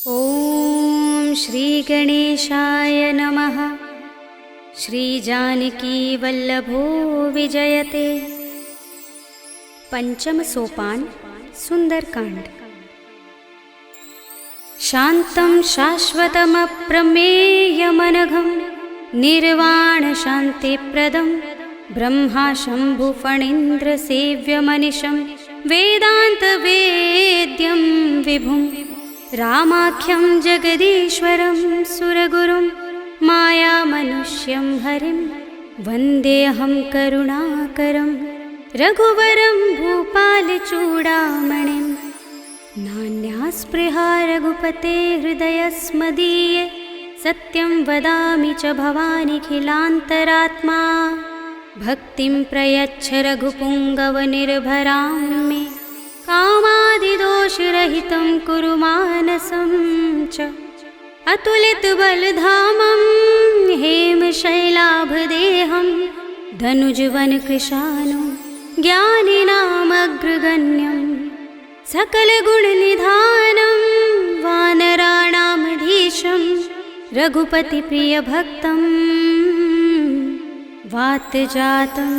ॐ श्री गणेशाय नमः। श्री जानकी वल्लभो विजयते। पंचम सोपान सुंदरकांड। शांतं शाश्वतमप्रमेयमनघं निर्वाण शान्तिप्रदं ब्रह्मा शंभु फणीन्द्र सेव्यमनिशं वेदान्तवेद्यं विभुं रामाख्यं जगदीश्वरं सुरगुरुं मायामनुष्यं हरिं वन्देऽहं करुणाकरं रघुवरं भूपालचूडामणिं। नान्यास्पृहा रघुपते हृदयस्मदीये सत्यं वदामि च भवानिखिलान्तरात्मा। भक्तिं प्रयच्छ रघुपुङ्गवनिर्भरां मे कामादिदोषरहितं कुरु मानसं च। अतुलितबलधामं हेमशैलाभदेहं धनुजवनकृशानं ज्ञानिनामग्रगण्यं सकलगुणनिधानं वानराणामधीशं रघुपतिप्रियभक्तं वातजातं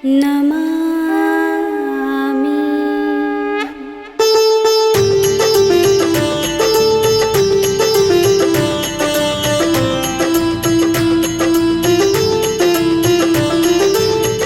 नमामि।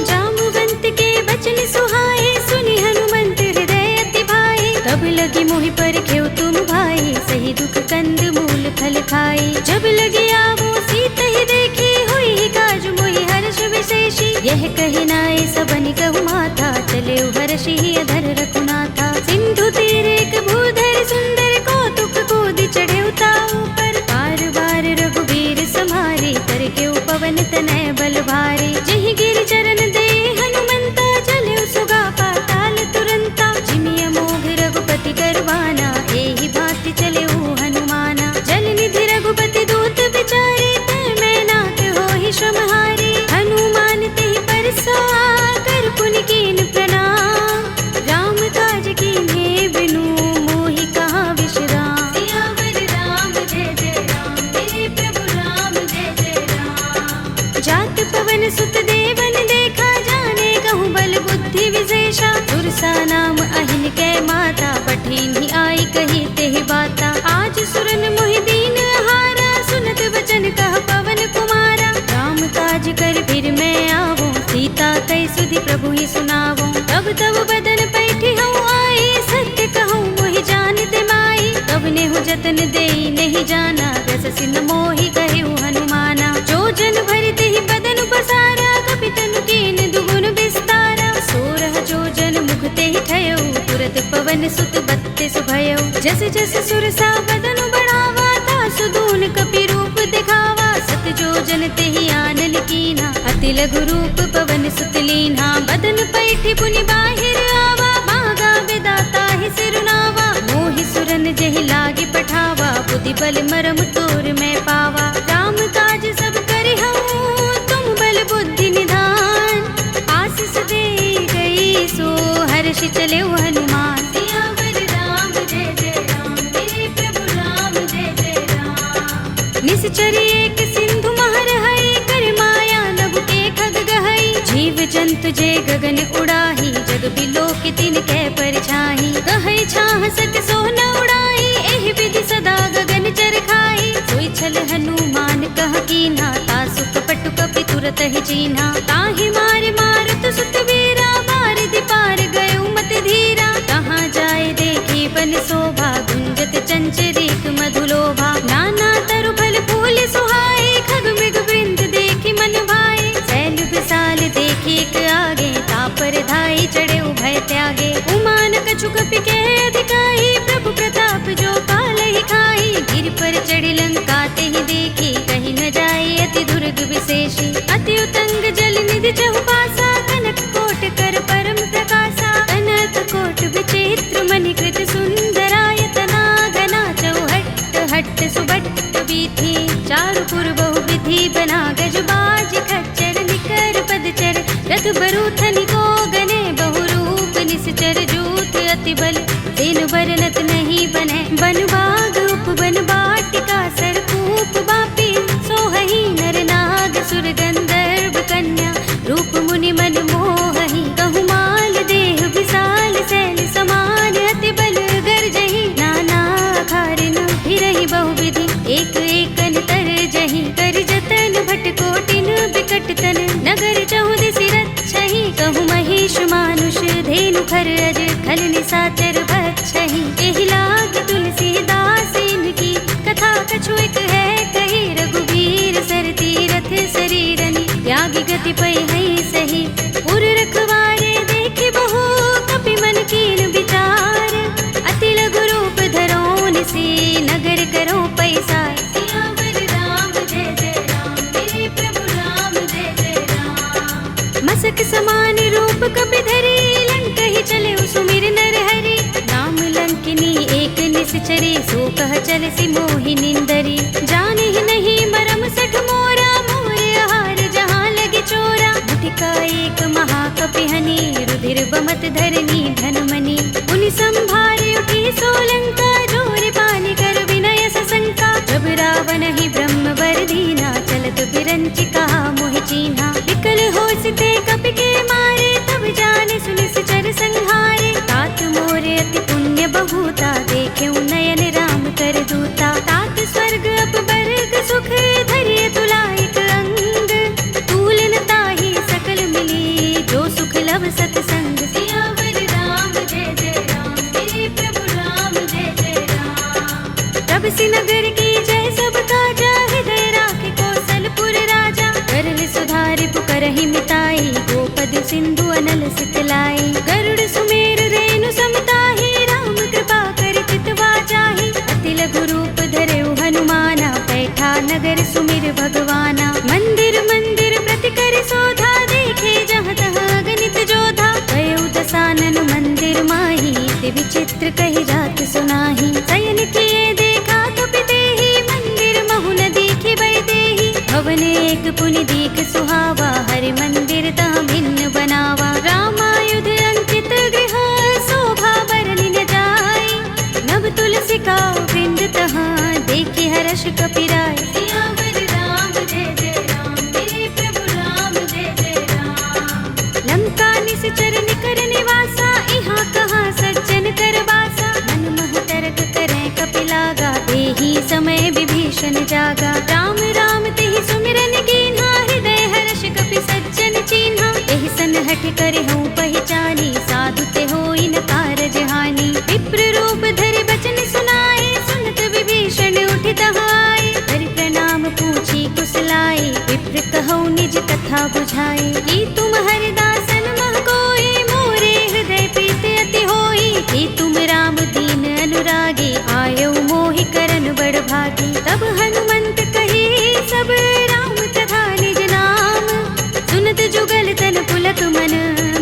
जाम्बुवंत के बचन सुहाए सुनि हनुमंत हृदय अति भाए। तब लगी मोहि परखेउ तुम भाई सही दुख कंद मूल फल खाई। जब लगी आवो सीत ही देखी हुई काज मोहि हर्ष विशेषी। यह कहि नाय सबनि कहु माथा चले हर्षि अधर रघुनाथा। सिंधु तीरे एक भूधर सुंदर कौतुक कूदि चढ़े ताऊ पर। बार बार रघुबीर समारे करके पवन तनय बल भारे। जहि गिरि चरण दे हनुमंता चले सुगा पाताल तुरंता। जिमिय मोघ रघुपति करवाना एहि भांति चले हनुमाना। जल निधि रघुपति दूत बिचारे तै मैं नाथ होहि श्रमहारी। हनुमान तेहि परसा कर पुनि कीन प्रणाम। राम काज कीन्हे बिनु मोहि कहा विश्राम। सियावर राम जय जय राम तेरे प्रभु राम जय जय राम। जात पवन सुत देवन देखा जाने कहूँ बल बुद्धि विशेषा। सुरसा नाम अहिन कै माता पठिन्हि आई कही तेहि बाता। आज सुरन मोहि दीन हारा सुनत वचन कह पवन कुमारा। राम काज कर फिर मैं आवो सीता कई सुधि प्रभु ही सुनावो। तब तब बदन पैठी हूँ आई सत्य कहूँ मोहि जानते माई। तब नेहु जतन देई नहीं जाना दस सिन मोहि कहु हनुमाना। जो जन भरते ही बदन बसारा कपि तनु कीन दुगुन विस्तारा। सोरह जो जन मुखते ही ठयो तुरत पवन सुत बत्तीस भयो। जस जस सुरसा बदन बढ़ावा तासु दून कपि रूप दिखावा। सत जो जन तेहि आनन कीना अति लघु रूप पवन सुत लीन्हा। बदन पैठी पुनि बाहिर आवा मागा विदाता ही सिरुनावा। मोहि सुरन जेहि लागे पठावा बुद्धि बल मरम तोर मैं पावा। राम काज सब करि हूँ तुम बल बुद्धि निधान। आशीष दे गई सो हर्ष चले हनुमान। सियावर राम जय जय राम तेरे प्रभु राम जय जय राम। निश्चरी एक सिंधु महर हई कर माया नभ के खग गहई। जीव जंतु जे गगन उड़ाही जग बिलोक तिन कै परछाई। कहई छाह सक सोन उड़ाई एहि विधि सदा गगन चर खाई। सोई छल हनुमान कह कीन्हा तासु कपट कपि तुरत ही चीन्हा। ताहि मार मारुत सुत वीरा बारिधि पार गयो मत धीरा। कहाँ जाए देखी बन शोभा गुंजत चंचरीक मधुलोभा। नाना तरु फल फूल सुहाए खग मृग वृंद देखी मन भाए। शैल विशाल देखी एक आगे तापर धाई चढ़े उभय त्यागे। उमान कछु कपि के अधिकाई प्रभु प्रताप जो काल ही खाई। गिर पर चढ़ी लंका तेहि देखी कहीं न जाए अति दुर्ग विशेषी। अति उतंग जल निधि चहुपासा कनक कोट कर परम प्रकाशा। कनक कोट विचित्र मणिकृत सुंदरायतना घना चौहट्ट हट्ट सुबट्ट बीथी। चारु पुर बहु विधि बना गज बाज खच्चर निकर पदचर। रथ बरूथनि को गने बहुरूप निश्चर जूथ अति बल तेनु बरनत नहीं बने। बन बाग उपवन बाटिका सरकूप बापी सोहही नर नाग सुर गंधर्व कन्या रूप मुनि मन मोहही। कहु माल देह विशाल शैल समान अति बल गर्जही। नाना खारिन फिरहि बहुविधि एक एकन तरजही। कर जतन भट कोटिन बिकट तन नगर चहुदिसि रक्षहि। कहु महेश मानुष धेनु खर अज खल निसाचर भक्षहि। एहि लाग तुलसीदास इनकी कथा कछु एक है कही। रघुबीर सर तीरथ शरीरनि त्यागी गति पै है सही। पुर रखवारे देखे बहु कपि मन कीन विचार। अति लघु रूप धरोन से नगर करो पैसार। सियावर राम जय जय राम मेरे प्रभु राम जय जय राम। मसक समान रूप कपि धरे लंक ही चले सुमिर नर हरि। राम लंकिनी एक निश्चरे सो कह चल सी मोहि निंदरी। जाने ही नहीं मरम सठ मोरा मोर आहार जहाँ लगे चोरा। मुठिका एक महाकपि हनि रुधिर बमत धरनी धनमणि। उनि संभारे उठी सोलंका जोर पानी कर विनय सशंका। जब रावण ही ब्रह्म वर दीना चलत बिरंचि कहा मोहि चीन्हा। विकल होसिते कपि के मारे तब जाने सुनिस चर संहारे। तात मोरे अति पुण्य बहुता देखे नयन राम कर दूता। तात स्वर्ग अपवर्ग सुख धरिय तुलाइक अंग। तूलन ताहि सकल मिली जो सुख लब सतसंग। सियावर राम जय जय राम मेरे प्रभु राम जय जय राम। तब से नगर की जय सब काजा हृदय राखे कौशलपुर राजा। करल सुधारि पुकारहि मिताई गोपद सिंधु अनल सितलाई। गरुड़ सुमेर रेणु समताहि राम कृपा कर चितवा जाहि। अति लघु रूप धरेउ हनुमाना बैठा नगर सुमिर भगवाना। मंदिर मंदिर प्रति कर शोधा देखे जहाँ तहाँ गणित जोधा। गयो दसानन मंदिर माही ते विचित्र कही जात सुनाही। शयन किए देखा कपि देहि मंदिर महु न दीखि बै देहि। भवन एक पुनि दीख सुहावा हरि मंदिर तहाँ भिन्न बनावा। रामायुध अंकित गृह शोभा बरनि न जाय। नव तुलसी का वृंद तहाँ देखे हर्ष कपि राय। सियावर राम जय जय राम मेरे प्रभु राम जय जय राम। लंका निश्चर निकर निवासा इहाँ कहाँ सज्जन कर बासा। मन मह तरक करें कपि लागा देहि समय विभीषण जागा। राम राम तेहि सुमिरन कीन्हा हृदय हर्ष कपि सज्जन चीन्हा। एहि सन हठ करे हूँ पहचानी साधु ते होई न कारज हानि। विप्र रूप धरि बचन सुनाए सुनत विभीषण उठि तहाय। हरि प्रणाम पूछी कुशलाई विप्र कहौ निज कथा बुझाई। कि तुम हरिदासन मह कोई मोरे हृदय प्रीत अति होई। कि तुम राम दीन अनुरागी आयो मोहि करन बड़ भागी। तब हनुमंत कही सब राम तथा निज नाम। सुनत जुगल तन पुलक मन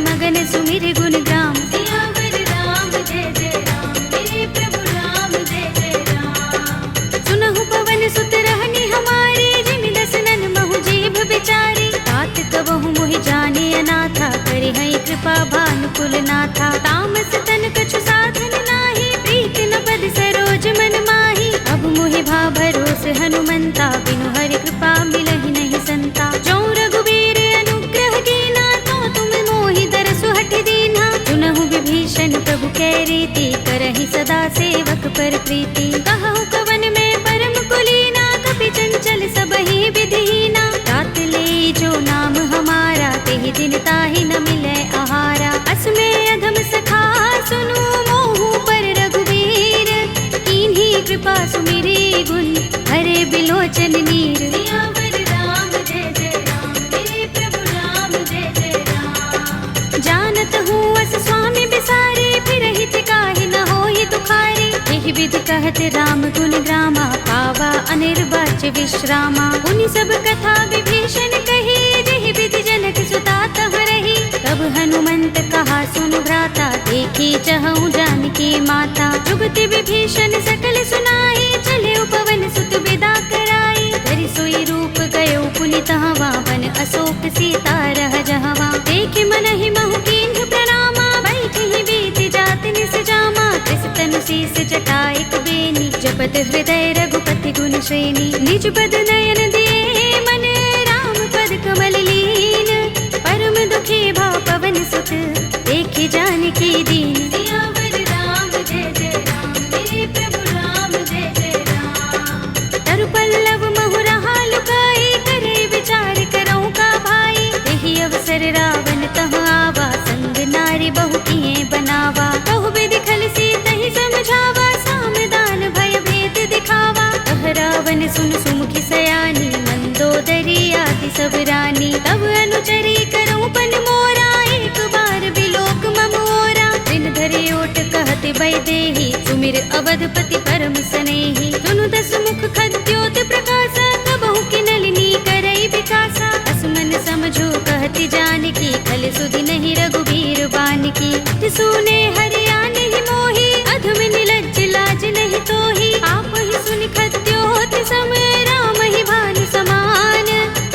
मगन सुमिर गुण ग्राम। सियावर राम जय जय राम मेरे प्रभु राम जय जय राम। सुनहु पवन सुत रहनी हमारे जिमि दसनन महु जीभ बिचारी। तात कबहु मोहि जाने अनाथा करे हैं कृपा भानुकुल नाथा। तामस तन कछु साधन नाही प्रीति न पद सरोज मन माही। अब मोहि भा भरोस हनुमंता बिनु हरि कृपा मिलहि नहीं संता। जो रघुबीर अनुग्रह कीना तो तुम मोहि दरसु हठ दीन्हा। सुनहु विभीषण प्रभु कै रीति करहि सदा सेवक पर प्रीति। कहु कवन में परम कुलीना कपि चंचल सबहि विधिहीना। तात ले जो नाम हमारा तेहि दिन ताहि न मिलै आहारा। अस में अधम सखा सुनु मोहु पर रघुबीर। कीन्ही कृपा सुमिरी गुण हरे बिलोचन नीर। सियावर राम जय जय राम मेरे प्रभु राम जय जय राम। जानत हूँ अस स्वामी बिसारे फिरहि काहि न होहि दुखारी। एहि विधि कहत राम गुण ग्रामा पावा अनिर्वाच्य विश्रामा। उनि सब कथा विभीषण कही जेहि विधि जनक सुता तह रही। तब हनुमंत कहा सुन भ्राता देखी चहु जानकी माता। जुगति विभीषण सकल सुनाई चले पवन सुत विदा कराई। धरि सोई रूप गयो पुनि तहवा वन अशोक सीता रह जहवा। देखे मन ही महु कीन्ह प्रणामा बैठहि बीति जात निस जा। सित जटाइक बेनी, जपत हृदय रघुपति गुण श्रेणी। निज पद नयन दिए मन, राम पद कमल लीन। परम दुखी भाव पवन सुत, देखि जानकी दीन। सियावर राम जय जय राम, मेरे प्रभु राम जय जय राम। तरु पल्लव महु रहा लुकाई, करे विचार करऊं का भाई। तेहि अवसर रावण तहाँ आवा, संग नारी बहु किए बनावा। बहु विधि खल सीतहि समझावा, सामदान भय भेद दिखावा। कह रावण सुन सुमुखी सयानी, मंदोदरी आदि सब रानी। तब अनुचरी करऊं पन मोरा, एक बार बिलोक मम ओरा। दिन धरे ओट कहत वैदेही, सुमिर अवधपति परम सनेही। सुनु दस मुख खद्योत प्रकाशा, कबहु की नलिनी करई विकासा। असमन समझो कहति जानकी, खल सुधि नहीं रघुबीर बानकी। सुने हरिया नहीं मोही, अधम निलज्ज लाज नहीं तोही। आप ही सुनि खद्योत सम, राम ही भानु समान।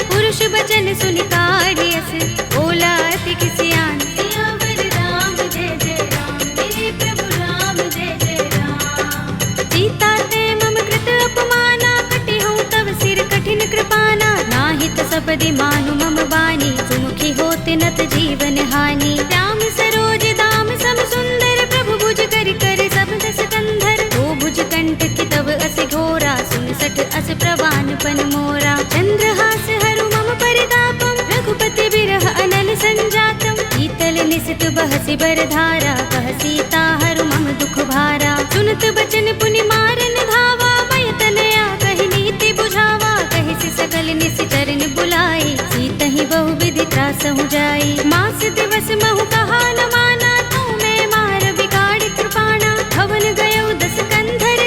पुरुष बचन सुनि काढ़ियस, बोला अति किसियान। सियावर राम जय जय राम, मेरे प्रभु राम जय जय राम। सीता ते मम कृत अपमाना, कटि हूँ तव सिर कठिन कृपाना। नाहित सपदि मानु मम बानी, सुमुखी होत नत जीवन हानि। श्याम सरोज दाम सम सुंदर, प्रभु भुज कर कर सब दस कंधर। दो भुज कंठ की तव अस घोरा, सुन सठ अस प्रवान पन मोरा। चंद्रहास हरु मम परितापम, रघुपति बिरह अनल संजातम। शीतल निसित बहसि बरधारा, कह सीता हरु मम दुख भारा। सुनत बचन पुनि मारन धावा, भय तनया कहि नीति बुझावा। कहि सि सकल निश्चरण बुलाई, सीतहि बहु विधि त्रासहु जाई। मास दिवस महु कहा न माना, तू मैं मार बिगाड़ कृपाणा। भवन गयो दस कंधर,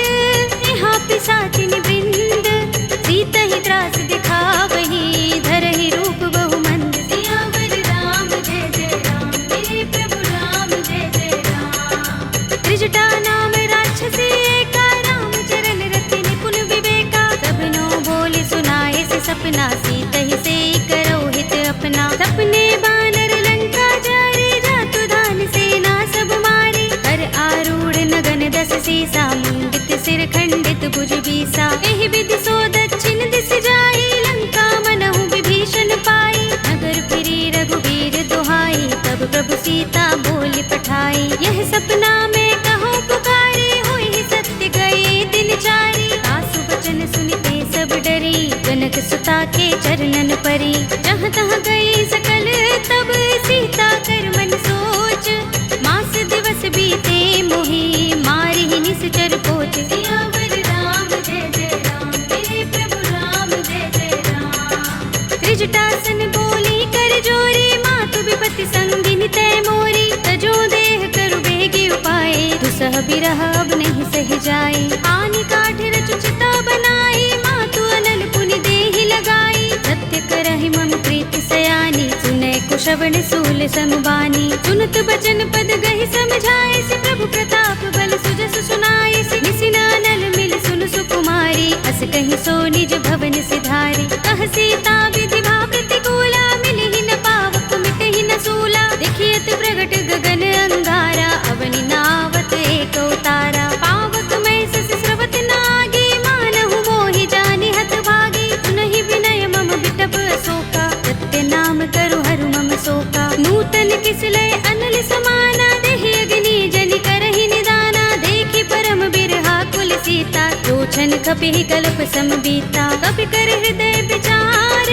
यहाँ पिशाचिनी वृंद। सीतहि त्रास दिखावही, धरहि रूप बहु मंद। सियावर राम जय जय राम, मेरे प्रभु राम जय जय राम। त्रिजटा नाम राक्षसी एका, राम चरण रति निपुण विवेका। सबनो बोले सुनाए से सपना, सीतहि से करौ हित अपना। सपने बानर लंका जारे, जातु दान सेना सब मारे। हर आरूढ़ नगन दस सीसा, मुंडित सिर खंडित भुज बीसा। एहि विधि सो दक्षिण दिस जाई, लंका मनहु विभीषण पाई। नगर फिरी रघुबीर दुहाई, तब प्रभु सीता बोली पठाई। यह सपना में कहो पुकारे, होई सत्य गए दिन चारी। आसु बचन सुनते सब डरी, जनक सुता के चरणन परी। जहाँ तहाँ गई सकल तब, सीता कर मन सोच। मास दिवस बीते मोही, मारि ही निश्चर पोच। सियावर राम जय जय राम, मेरे प्रभु राम जय जय राम। त्रिजटासन बोली कर जोरी, मातु विपति संगिनी तय मोरी। तजो देह करु बेगी उपाय, दुसह बिरह अब नहीं सह जाई। आनि काठ रचु चिता बनाई, मातु अनल पुनि देहि लगाई। सत्य करहि मम प्रीति सयानी, सुनै कुशवण सूल समबानी। सुनत बचन पद गहि समझाए, से प्रभु प्रताप बल सुजस सुनाए। से निसिन अनल मिल सुन सुकुमारी, अस कहि सो निज भवन सिधारी। कह सीता विधि भाव प्रतिकूला, मिलहि न पावक मिटहि न सूला। देखियत प्रगट गगन अंगारा, अवनि नावत एक अवतारा। पावक मैं सस स्रवत नागी, मानहु मोहि जानि हत भागी। सुनहि विनय मम बिटप अशोका, सत्य नाम करु हरु मम शोका। नूतन किसलय अनल समाना, देहि अग्नि जनि करहि निदाना। देखि परम बिरहा कुल सीता, लोचन कपि कल्प सम बीता। कपि कर हृदय विचार,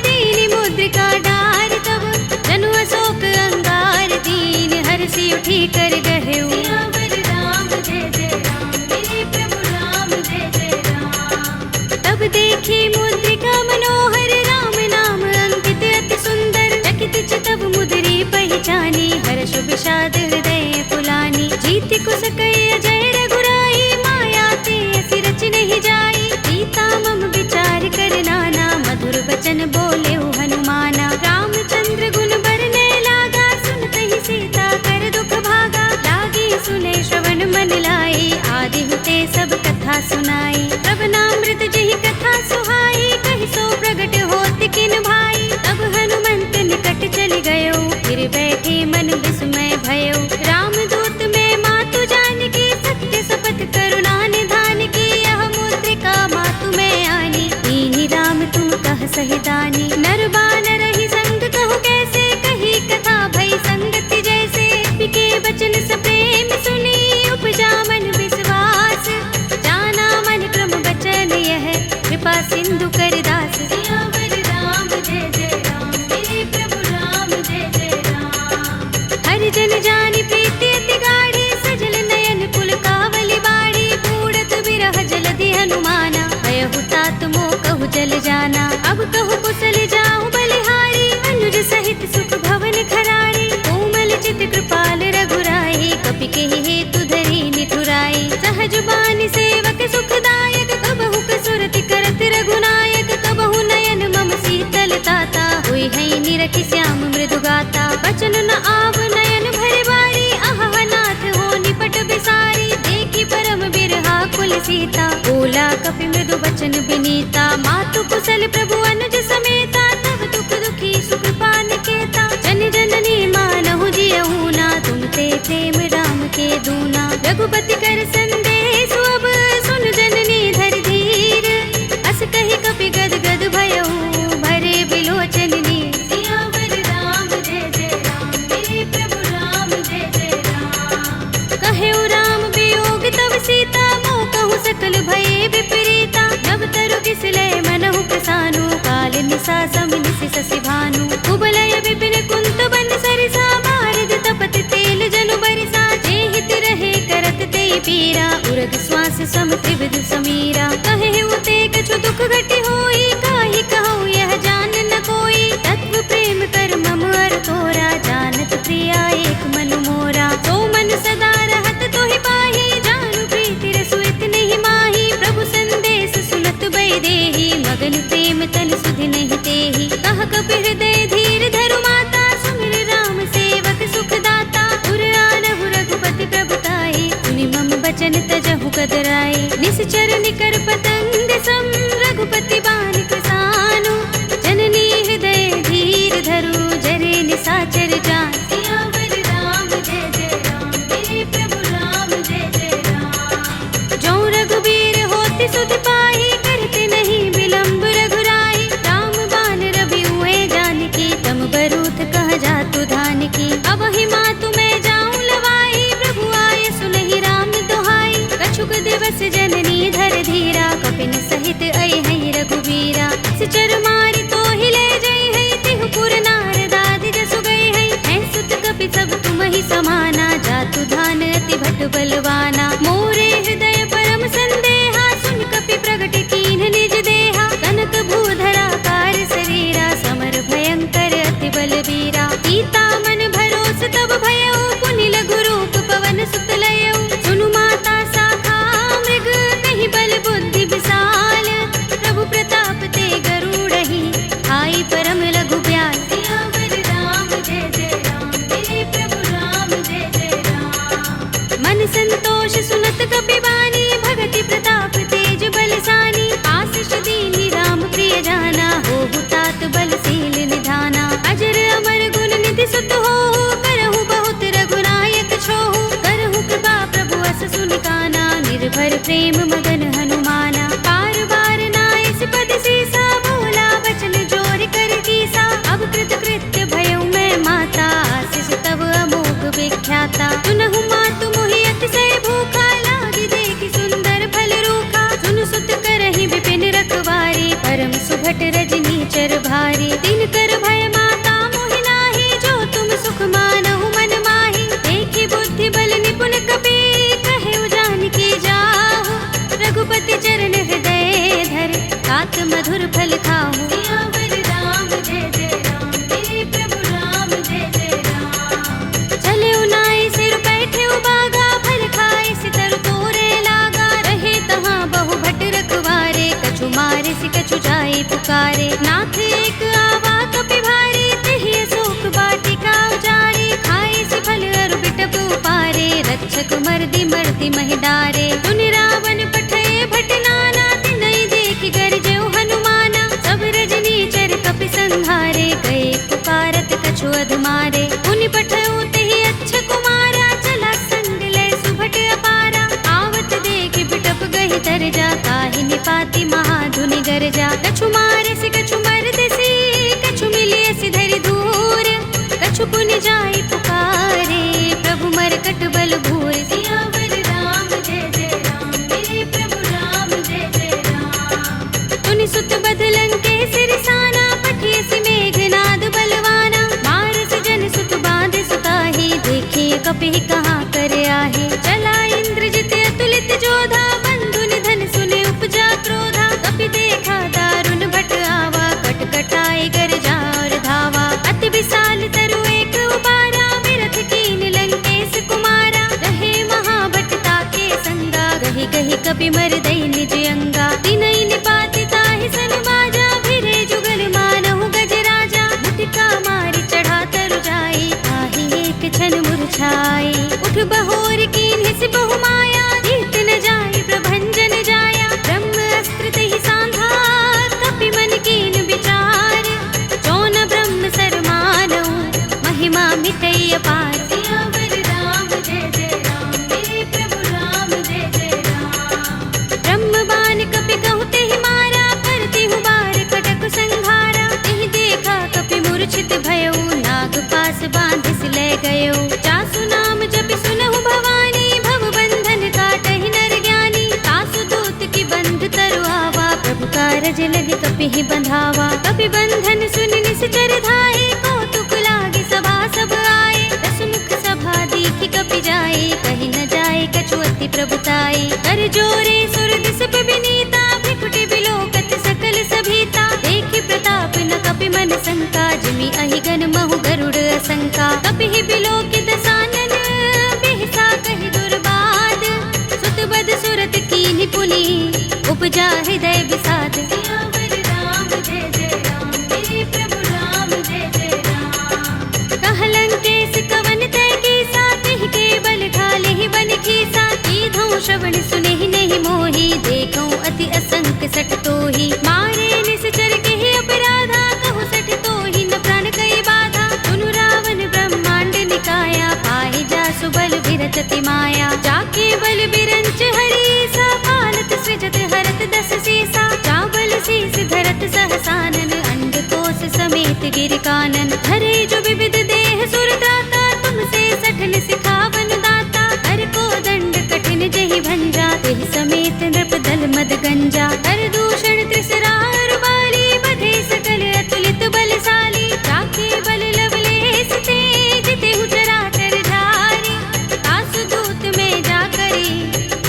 दीनि मुद्रिका डार। तब जनु अशोक अंगार, दीन हरषि उठी कर गहेउ। सियावर राम जय जय राम, मेरे प्रभु राम जय जय राम। तब देखी मुद्रिका मनोहर, राम नाम अंकित अति सुंदर। चकित चितव मुद्री पहचानी, हर्ष विषाद हृदय पुलानी। जीति कुस कई अजय रघुराई, माया ते असि रच नहीं जाई। सीता मम विचार कर नाना, मधुर वचन बोले हनुमाना। रामचंद्र गुण बरने लागा, सुनतहि सीता कर दुख भागा। लागी सुने श्रवण मन लाई, आदि हुते सब कथा सुनाई। श्रवणामृत जहि कथा सुहाई, कहि सो प्रगट होत किन भाई। तब हनुमंत निकट चल गयो, फिर बैठे मन विस्मय भयो। रामदूत में मातु जानकी, सत्य शपथ चल जाना। अब कहु कुशल जाऊं बलिहारी, अनुज सहित सुख भवन खरारी। कोमल चित कृपाल रघुराई, कपि केहि हेतु धरि निठुराई। सहज बानी सेवक सुखदायक, कबहु कसुरति करत रघुनायक। कबहु नयन मम शीतल ताता, हुई है निरखि श्याम मृदु गाता। बचन न आव नयन भरे बारी, आहा नाथ हो निपट बिसारी। देखी परम बिरहा कुल सीता, बोला कपि मृदु बचन बिनीता। मातु कुशल प्रभु अनुज समेता, तब दुख दुखी सुख पान केता। जन जननी मानहु जियहु ना, तुम ते प्रेम राम के दूना। रघुपति कर संदेश अब सुन जननी धर धीर। अस कहि कपि गद गद भयहु, भरे बिलोचन नीर। सियावर राम जय जय राम, मेरे प्रभु राम जय जय राम। कहेउ राम वियोग तब सीता, मोह कहु सकल भये विपरीता। नव तरु किसलय मनहु प्रसानु, काल निसा सम निसि ससि भानु। कुबलय विपिन कुंत बन सरिसा, भारत तपत तेल जनु बरिसा। जे हित रहे करत ते पीरा, उरग श्वास सम त्रिविध समीरा। कहेउ ते कछु दुख घटि होई, काहि कहूँ यह जान न कोई। तत्व प्रेम कर मम अर तोरा, जानत प्रिया एक मन मोरा। तो मन सदा रहत तोहि पाहि, जानु प्रीति रसु इतने माही। प्रभु संदेश सुनत बै देहि, मगन प्रेम तन सुधि नहीं तेहि। कह कपि हृदय धीर धरु माता, सुमिर राम सेवक सुख दाता। उर आनहु रघुपति प्रभुताई, सुनि मम बचन तजहु कदराई। निश्चर निकर पतंग सम, रघुपति बान कृसानु। जननी हृदय धीर धरु, जरे निसाचर जान। सियावर राम जय जय राम, मेरे प्रभु राम जय जय राम। जो रघुबीर होति सुधि पाहि, करते नहीं विलंब रघुराई। राम बान रवि हुए जानकी, तम बरूथ कह जातु धान की। अब ही मातु मैं जाऊं लवाई, प्रभु आय सुनहि राम दुहाई। कछुक दिवस जननी धर धीरा, कपिन सहित अइ है रघुबीरा। सिचर मारि तो ही ले जई है, तिहु पुर नारदादि जसु गई है। हैं सुत कपि सब तुम ही समाना, जातु धान अति भट बलवाना। मोरे हृदय परम संदेहा, सुन कपि प्रगट कीन्ह निज देहा। कनक भूधरा कार शरीरा, समर भयंकर अति बलबीरा। सीता मन भरोस तब भयउ, पुनि लघु रूप पवन सुत लयउ। सुनु माता शाखा मृग, कहि बल बुद्धि विशाल। प्रभु प्रताप ते गरुड़हि, आई परम लघु ब्याल। सियावर राम जय जय राम, मेरे प्रभु राम जय जय राम। मन संतोष सुनत कपि बानी, भगति प्रताप तेज बलसानी। आशीष दीनि राम प्रिय जाना, होहु तात बलशील निधाना। अजर अमर गुण निधि सुत होहु, करहु बहुत रघुनायक छोहु। करहु कृपा प्रभु अस सुनि काना, निर्भर प्रेम मगन हनुमाना। पार बार नाइस पद सीसा, बोला बचन जोर कर कीसा। अब कृत कृत्य भयउ मैं माता, आशीष तब अमोघ विख्याता। सुनहु मातु मोहि अतिशय भूखा, लागी देखि सुंदर फल रूखा। सुन सुत करहि विपिन रखवारी, परम सुभट रजनी चर भारी। दिन कर भय माता मोहि नाही, जो तुम सुख मानहु मन माही। देखि बुद्धि बल निपुण कपि, कहेउ जानकी जाहु। रघुपति चरण हृदय धर, तात मधुर फल खाहु। सियावर राम जय जय राम, मेरे प्रभु राम जय जय राम। चले उनाई सिर बैठे बागा, फल खाए सितर तोरे लागा। रहे तहाँ बहु भट रखवारे, कछु मारे सि कछु जाए पुकारे। नाथ एक आवा कपि भारी, तेहि अशोक वाटिका उजारी। खाए सि फल अरु बिटप उपारे, रक्षक मर्दि मर्दि महि डारे। सुनि रावण पठय भट नाना, तिनहि देखि गरजउ हनुमाना। सब रजनी चर कपि संहारे, गए पुकारत कछु अधमारे। पुनि पठउ तेहि अच्छ कुमारा, चला संग लय सुभट अपारा। आवत देखि बिटप गहि तरजा, ताहि निपाति महाधुनि गरजा। कछु मारे सि कछु मरदसि, कछु मिलिय सि धरि धूर। कछु पुनि जाई पुकारे, प्रभु मरकट बल भूर। सियावर राम जय जय राम, मेरे प्रभु राम जय जय राम। तुनि सुत बदलन के सिरसाना, पठिय सि मेघनाद बलवाना। मारस जन सुत बांध सुताही, देखिए कपि कहाँ कर आहे। चला इंद्रजित अतुलित जोधा, बंधु निधन सुने उपजा क्रोधा। कपि देखा दारुण कपि मर दई निज अंगा। तिनई निपात ताहि सन बाजा, फिरे जुगल मानहु गज राजा। मुटिका मारी चढ़ा तरु जाई, ताहि एक क्षण मुरझाई। उठ बहोर कीन्हि सि बहु माया, जीत न जाई प्रभंजन जाया। ब्रह्म अस्त्र तहि सांधा, कपि मन कीन विचार। जौन ब्रह्म सर मानऊ, महिमा मिटई अपार। सियावर राम जय जय राम, मेरे प्रभु राम जय जय राम। ब्रह्म बाण कपि कहु तेहि मारा, करति हूँ बार कटक संघारा। तेहि देखा कपि मूर्छित भयउ, नाग पास बांधिस ले गयो। जासु नाम जपि सुनहु भवानी, भव बंधन काटहि नर ज्ञानी। तासु दूत की बंध तरु आवा, प्रभु कारज लगे कपि ही बंधावा। कपि बंधन सुनि निश्चर धाये, कौतुक लागे सभा सब आए। दसमुख सभा देखि कपि जाए, कहि न जाए कछु अति प्रभुताई। कर जोरे सुर दिस पे विनीता, भ्रिकुटि बिलोकत सकल सभीता। देखि प्रताप न कपि मन शंका, जिमि अहिगन महु गरुड़ असंका। कपि ही बिलोकित सानन, बिहसा कहि दुर्बाद। सुत बद सुरत कीन्हि पुनि, उपजा हृदय विषाद। सियावर राम जय जय राम, मेरे प्रभु राम जय जय राम। कहलंकेश कवन तय कीसा, तिहि के बल ढाले ही बन खीसा। कीधौ श्रवण सुनेहि नहीं मोहि, देखौ अति असंक सठ तोहि। मारे निश्चर केहि अपराधा, कहु सठ तोहि न प्राण कई बाधा। सुनु रावण ब्रह्मांड निकाया, पाहि जासु बल विरचति माया। जाके बल बिरंच हरीसा, पालत सृजत हरत दस सीसा। चावल शीस धरत सहसानन, अंड कोस समेत गिर कानन। धरे जो विविध देह सुर त्राता, तुमसे सठन सिखावन दाता। हर को दंड कठिन जहि भंजा, तेहि समेत नृप दल मद गंजा। कर दूषण त्रिसरार बाली, बधे सकल अतुलित बलशाली। जाके बल लवलेस ते, जितेहु चराचर धारी। तासु दूत में जा करी,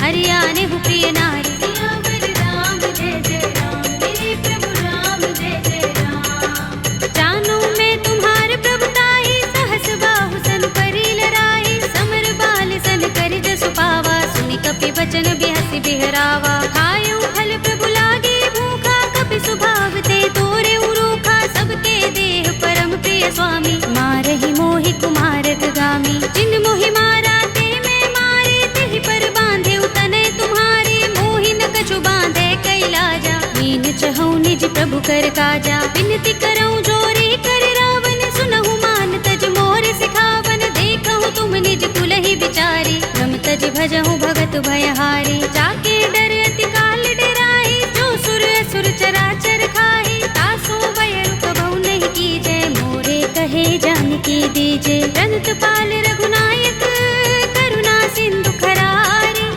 हरियाने हु प्रिय नारी। सियावर राम जय जय राम, मेरे प्रभु राम जय जय राम। जानो मैं तुम्हार प्रभुताई, सहस बाहु सन परि लराई। समर बाल सन करि जसु पावा, सुनि कपि बचन बिहसि बिहरावा। खायउ फल प्रभु लागे भूखा, कपि सुभाव ते तोरे उरूखा। सबके देह परम प्रिय स्वामी, मारहि मोहि कुमारक गामी। जिन मोहि मारा ते मैं मारे, तेहि पर बांधे तनय तुम्हारे। मोहि न कछु बांधे कैलाजा, मीन चहु निज प्रभु कर काजा। विनती करऊं जोरी कर रावण, सुनहु मान तज मोर सिखावन। देखहु तुम निज कुलहि विचारी, भ्रम तज भजहु भगत भयहारी। जाके डर अति काल डराई, जो सुर असुर चराचर खाई। तासो भय कबहु नहीं कीजय, मोरे कहे जानकी दीजे। रंत पाल रघुनायक, करुणा सिंधु खरारी।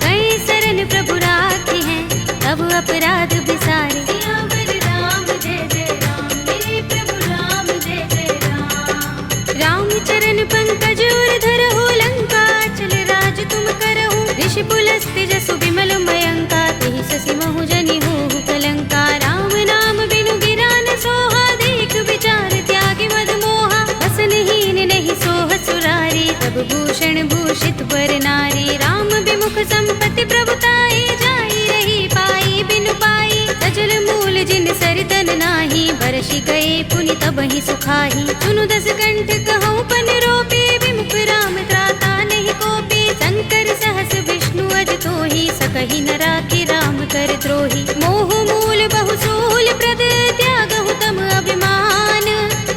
कई शरण प्रभु राखी हैं, तब अपराध बिसारे। सियावर राम जय जय राम, मेरे प्रभु राम जय जय राम। राम चरण पंकज उर धरहु, लंका चल राज तुम करहु। ऋषि पुलस्त्य जसु विमल मयंका, तेहि शशि महु जनि होहु कलंका। राम नाम बिनु गिरा न सोहा, देख विचार त्यागी मद मोहा। बसनहीन नहीं सोह सुरारी, तब भूषण भूषित वर नारी। राम विमुख संपत्ति प्रभुताई, जाई रही पाई बिनु पाई। सजल मूल जिन सरितन नाही, बरषि गए पुनि तबहि सुखाही। सुनु दस कंठ कहूँ पन रोपी, विमुख राम त्राता नहीं कोपी। शंकर सहस विष्णु अज तोहि, सकहि न राखि राम कर द्रोही। मोह मूल बहुसूल प्रद, त्यागहु तम अभिमान।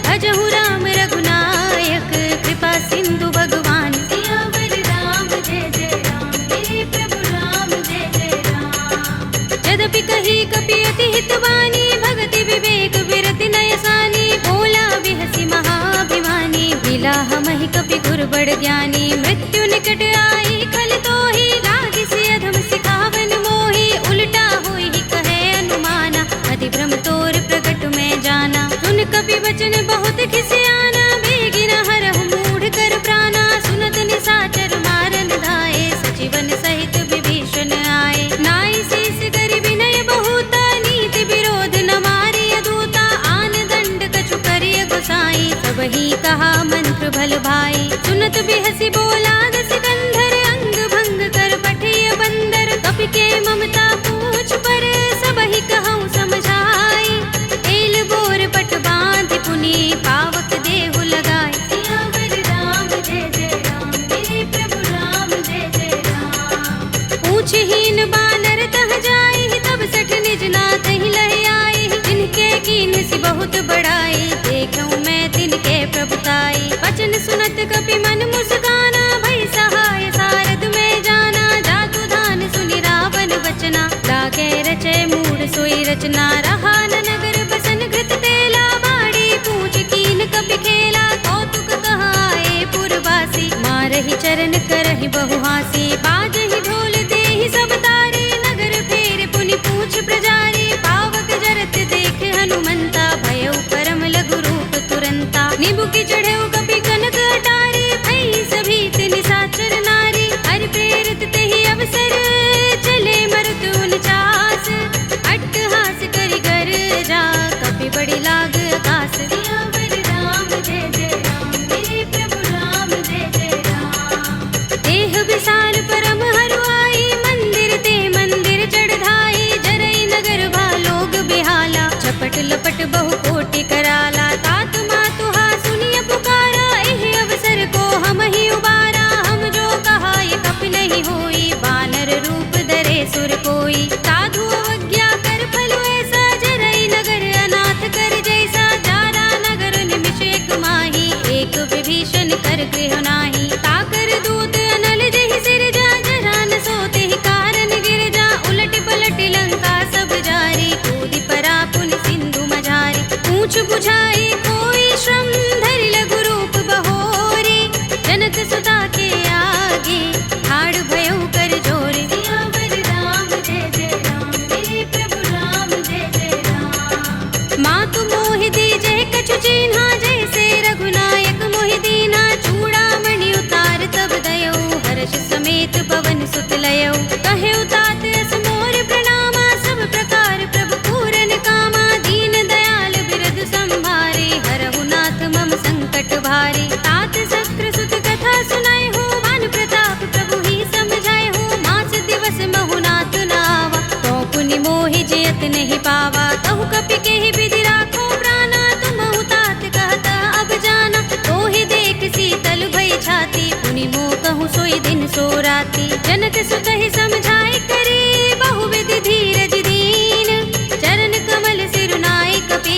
भजहु राम रघुनायक, कृपा सिंधु भगवान। सियावर राम जय जय राम, मेरे प्रभु राम जय जय राम। यद्यपि कही कपि अति हितवानी, भगति विवेक विरति नयसानी। बोला बिहसि महाभिमानी, बिलाह महि कपि गुर बड़ ज्ञानी। मृत्यु निकट आई खल तोहि, लागिसि अधम सिखावन मोहि। उल्टा होई कहे अनुमाना, अति भ्रम तोर प्रगट में जाना। सुन कपि वचन बहुत खिसियाना, बेगिन हरहु मूढ़ कर प्राणा। सुनत निशाचर मारन धाये, सजीवन सहित विभीषण आए। नाई शीस करि विनय बहुता, नीति विरोध न मारिय दूता। आन दंड कछु करिय गोसाई, सबहि कहा मंत्र भल भाई। सुनत बिहसि बोला दस कंधर, अंग भंग कर पठिय बंदर। कपि के बानर तह जाई, तब सठ निज नाथ ही लह आई। जिनके कीन सी बहुत बड़ाई, देखूं मैं तिनके प्रभुताई। वचन सुनत कपि मन मुस्काना, भई सहाय सारद में जाना। जातु धान सुनि रावण वचना, लागे रचे मूढ़ सोई रचना। रहा न नगर बसन घृत तेला, बाड़ी पूछ कीन कपि खेला। कौतुक कहाए पुरवासी, मारहि चरण करहि बहु हासी। बाजहि ढोल देहि सब तारे, नगर फेर पुनि पूछ प्रजारी। पावक जरत देख हनुमंता, भयउ परम लघु रूप तुरंता। निबुकि चढ़ेउ कपि कनक अटारी, भई सभीत निशाचर नारी। हरि प्रेरित तेहि अवसर, चले मरुत 49। अट्टहास करि गर्जा, कपि बड़ी लाग आकाश। सियावर राम जय जय राम, मेरे प्रभु राम जय जय राम। देह विशाल परम हरुआई, मंदिर ते मंदिर चढ़ाई। जरई नगर भालोग बिहाला, झपट लपट बहु कोटि कराला। तात मातु हा सुनिय पुकारा, एहि अवसर को हम ही उबारा। हम जो कहा ये कपि नहीं होई, बानर रूप धरे सुर कोई। साधु अवज्ञा कर फल ऐसा, जरई नगर अनाथ कर जैसा। जारा नगर निमिष एक माही, एक विभीषण कर गृह नाही। ताकर दूत अनल जहि सिरजा, जरा न सोते ही कारण गिरजा। उलट पलट लंका सब जारी, कूदि परा पुनि सिंधु मझारी। पूछ बुझाई कोई श्रम, धरि लघु रूप बहोरी। जनक सुता के आगे, ठाड़ भयउ कर जोरे। सियावर राम जय जय राम, मेरे प्रभु राम जय जय राम। मातु मोहि दीजहि कछु चिन्हा, जैसे रघुनायक मोहि दीना। चूड़ामणि उतार तब दयौ, हर्ष समेत पवन सुत लयौ। कहे तात अस मोर प्रणामा, सब प्रकार प्रभु पूरन कामा। दीन दयाल बिरद संभारे, हरहु नाथ मम संकट भारे। तात शक्र सुत कथा सुनाए हो, मान प्रताप प्रभु ही समझाए हो। मास दिवस महु नाथ नावा, तो पुनि मोहि जयत नहीं पावा। कहु कपि केहि विधि राखो प्राणा, तुमहु तात कहता अब जाना। तोहि देख शीतल भई छाती, पुनि मोह कहूँ सोई दिन सो राती। जनक सुत ही समझाए करे, बहुविधि धीरज दीन। चरण कमल सिरुनाए कपि,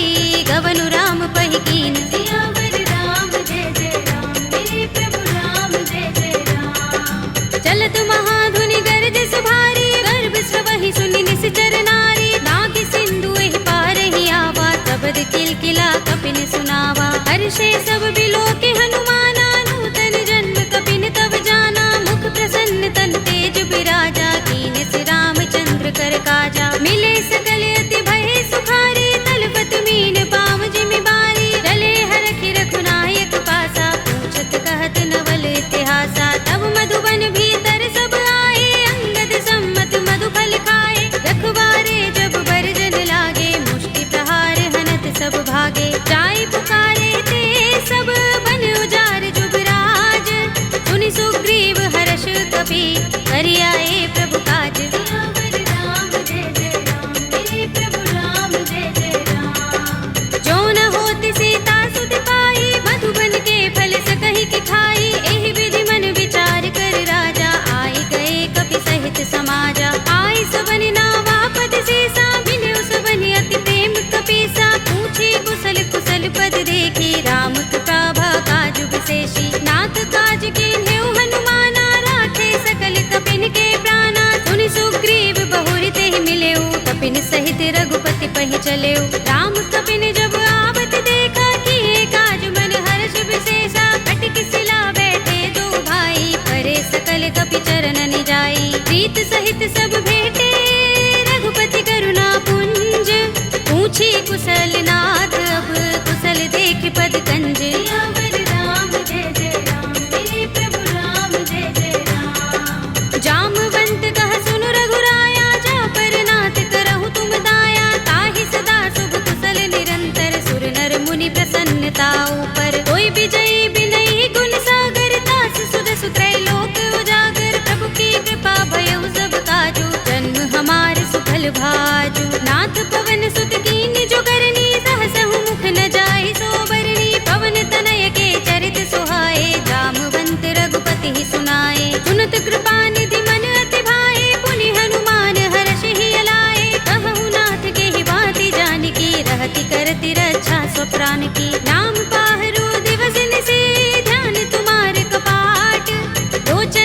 गवनु राम पहि कीन। सियावर राम जय जय राम, मेरे प्रभु राम जय जय राम। चलत महाधुनि गरज सुभारी, गर्भ स्रवहि सुनि निश्चर नारी। नाग सिंधु एहि पार ही आवा, तबद किलकिला कपिन सुनावा। हर्षे सब बिलोके हनुमाना, नूतन जन्म कपिन तब जाना। मुख प्रसन्न तन तेज बिराजा, कीन से रामचंद्र कर काजा। मिले सकल अति भय सुखारी, तलपत मीन पाव जिमि बारी। रले हरखि रघुनायक पासा, पूछत कहत नवल इतिहासा। तब मधुबन भीतर सब आए, अंगद सम्मत मधु फल खाए। रखवारे जब बरजन लागे, मुष्टि प्रहार हनत सब भागे। जाय पुकारे ते सब, बन उजार जुबराज। सुनि सुग्रीव हर्ष कपि, करि आए प्रभु काज। सियावर राम जय जय राम, मेरे प्रभु राम जय जय राम। जो न होत सीता सुत पाई, मधुबन के फल सकहि कि खाई। एहि विधि मन विचार कर राजा, आए गए कपि सहित समाजा। आए सबनि नावा पद सीसा, मिल्यो सबनि अति प्रेम कपीसा। पूछे कुशल कुशल पद देखी, राम कृपा भा काज विशेषी। नाथ काज कीन्हेउ हनुमाना, राखे सकल कपिन के प्राणा। सुनि सुग्रीव बहुरि तेहि मिलेउ, कपिन सहित रघुपति पहि चलेउ। राम कपिन जब आवत देखा, किए काज मन हर्ष विशेषा। कटकि सिला बैठे दो भाई, परे सकल कपि चरण निजाई। प्रीत सहित सब भेटे, रघुपति करुणा पुंज। पूछी कुशल नाथ अब, कुशल देख पद कंज। सियावर राम जय जय राम, मेरे प्रभु राम जय जय राम। जामवंत कह सुनु रघुराया, जा पर नाथ करहु तुम दाया। ताहि सदा शुभ कुशल निरंतर, सुर नर मुनि प्रसन्नता ऊपर। कोई विजयी बिनहि गुण सागर, तास सुध सुत्रय लोक उजागर। प्रभु की कृपा भयउ सब काजू,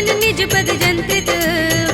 तन निज पद जंत्रित,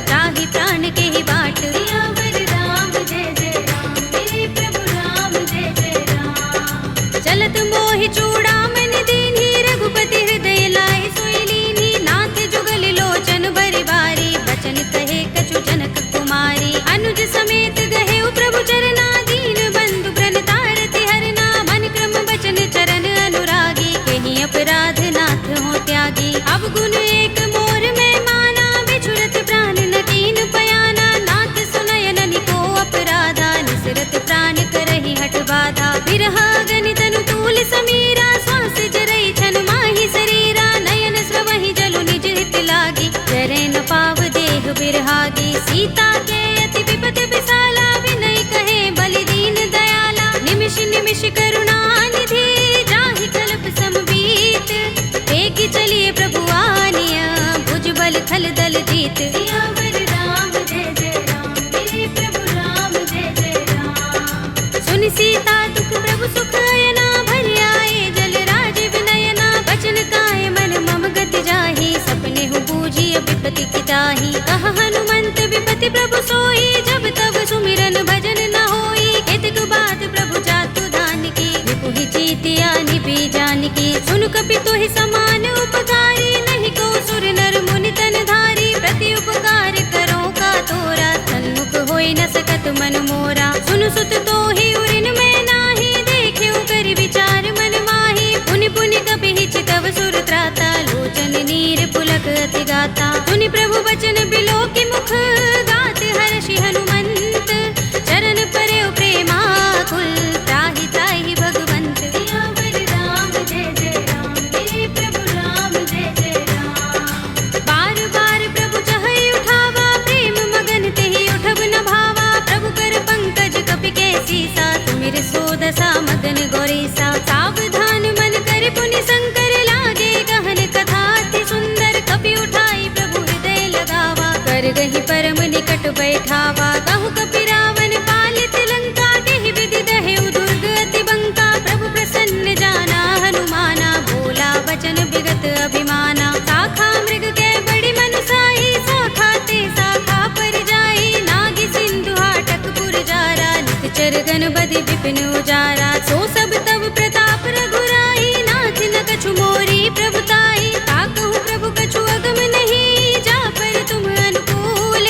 त्राहि प्राण के ही बाट। सियावर राम जय जय राम, मेरे प्रभु राम जय जय राम। चलत मोहि चूड़ामणि दीन्ही, रघुपति हृदय लाए सोई लीन्ही। नाथ जुगल लोचन बरि बारी, बचन कहे कछु जनक कुमारी। अनुज समेत गहे प्रभु चरना, दीन बंधु प्रणतारति हरना। मन क्रम बचन चरण अनुरागी, कहीं अपराध नाथ हो त्यागी। अब गुण एक मोर में माना, बिछुरत प्राण न कीन पयाना। नाथ सुनयन निको अपराधा, निसरत प्राण करहि हठ बाधा। बिरहा गनि तनु तूल समीरा, श्वास जरई छन माहि शरीरा। नयन स्रवहि जलु निज हित लागी, जरै न पाव देह बिरहागी। सीता के अति विपत विसाला, विनय कहे बलि दीन दयाला। निमिष निमिष करुणा निधि, जाहि कल्प समबीत। एक चलिए प्रभु आनिया, भुज बल खल दल जीत। सियावर राम जय जय राम, मेरे प्रभु राम जय जय राम। सुन सीता दुख प्रभु सुख अयना, भरि आए जल राज विनयना। बचन काय मन मम गति जाहि, सपने हु बूझिय विपति की ताहि। कहा हनुमंत विपति प्रभु सोई, जब तब सुमिरन भजन न होई। केतक बात प्रभु जातु दान की, विपुहि जीतिया निपि जानकी। सुन कपि तोहि समान उपकारी, नहीं को सुर नर मुनि तन धारी। प्रति उपकार करो का तोरा, सन्मुख होई न सकत मन मोरा। सुन सुत तोहि उरिन में नाही, देखे कर विचार मन माही। पुनि पुनि कपि चितव सुर त्राता, लोचन नीर पुलक अति गाता। सुनि प्रभु बचन बिलो की मुख, गात हर्षि हनुमंत। चरण परे प्रेमाकुल, त्राहि त्राहि भगवंत। सियावर राम जय जय राम, मेरे प्रभु राम जय जय राम। बार बार प्रभु चहई उठावा, प्रेम मगन तेहि उठब न भावा। प्रभु कर पंकज कपि के सीसा, तुमिर सोदसा मगन गौरीसा। सावधान मन कर पुनि शंकर, लागे गहन कथा अति सुंदर। कपि उठाई प्रभु हृदय लगावा, कर गहि परम निकट बैठावा। कहु कपि रावण पालित लंका, केहि विधि दहेउ दुर्ग अति बंका। प्रभु प्रसन्न जाना हनुमाना, बोला बचन विगत अभिमाना। शाखा मृग के बड़ी मनुसाई, शाखा ते शाखा पर जाई। नागी सिंधु हाटक पुर जारा, निकचर गन बदि विपिन उजारा। सो सब तब प्रताप रघुराई, नाथ न कछु मोरी प्रभुताई। ताकहु प्रभु कछु अगम नहीं, जा पर तुम अनुकूल।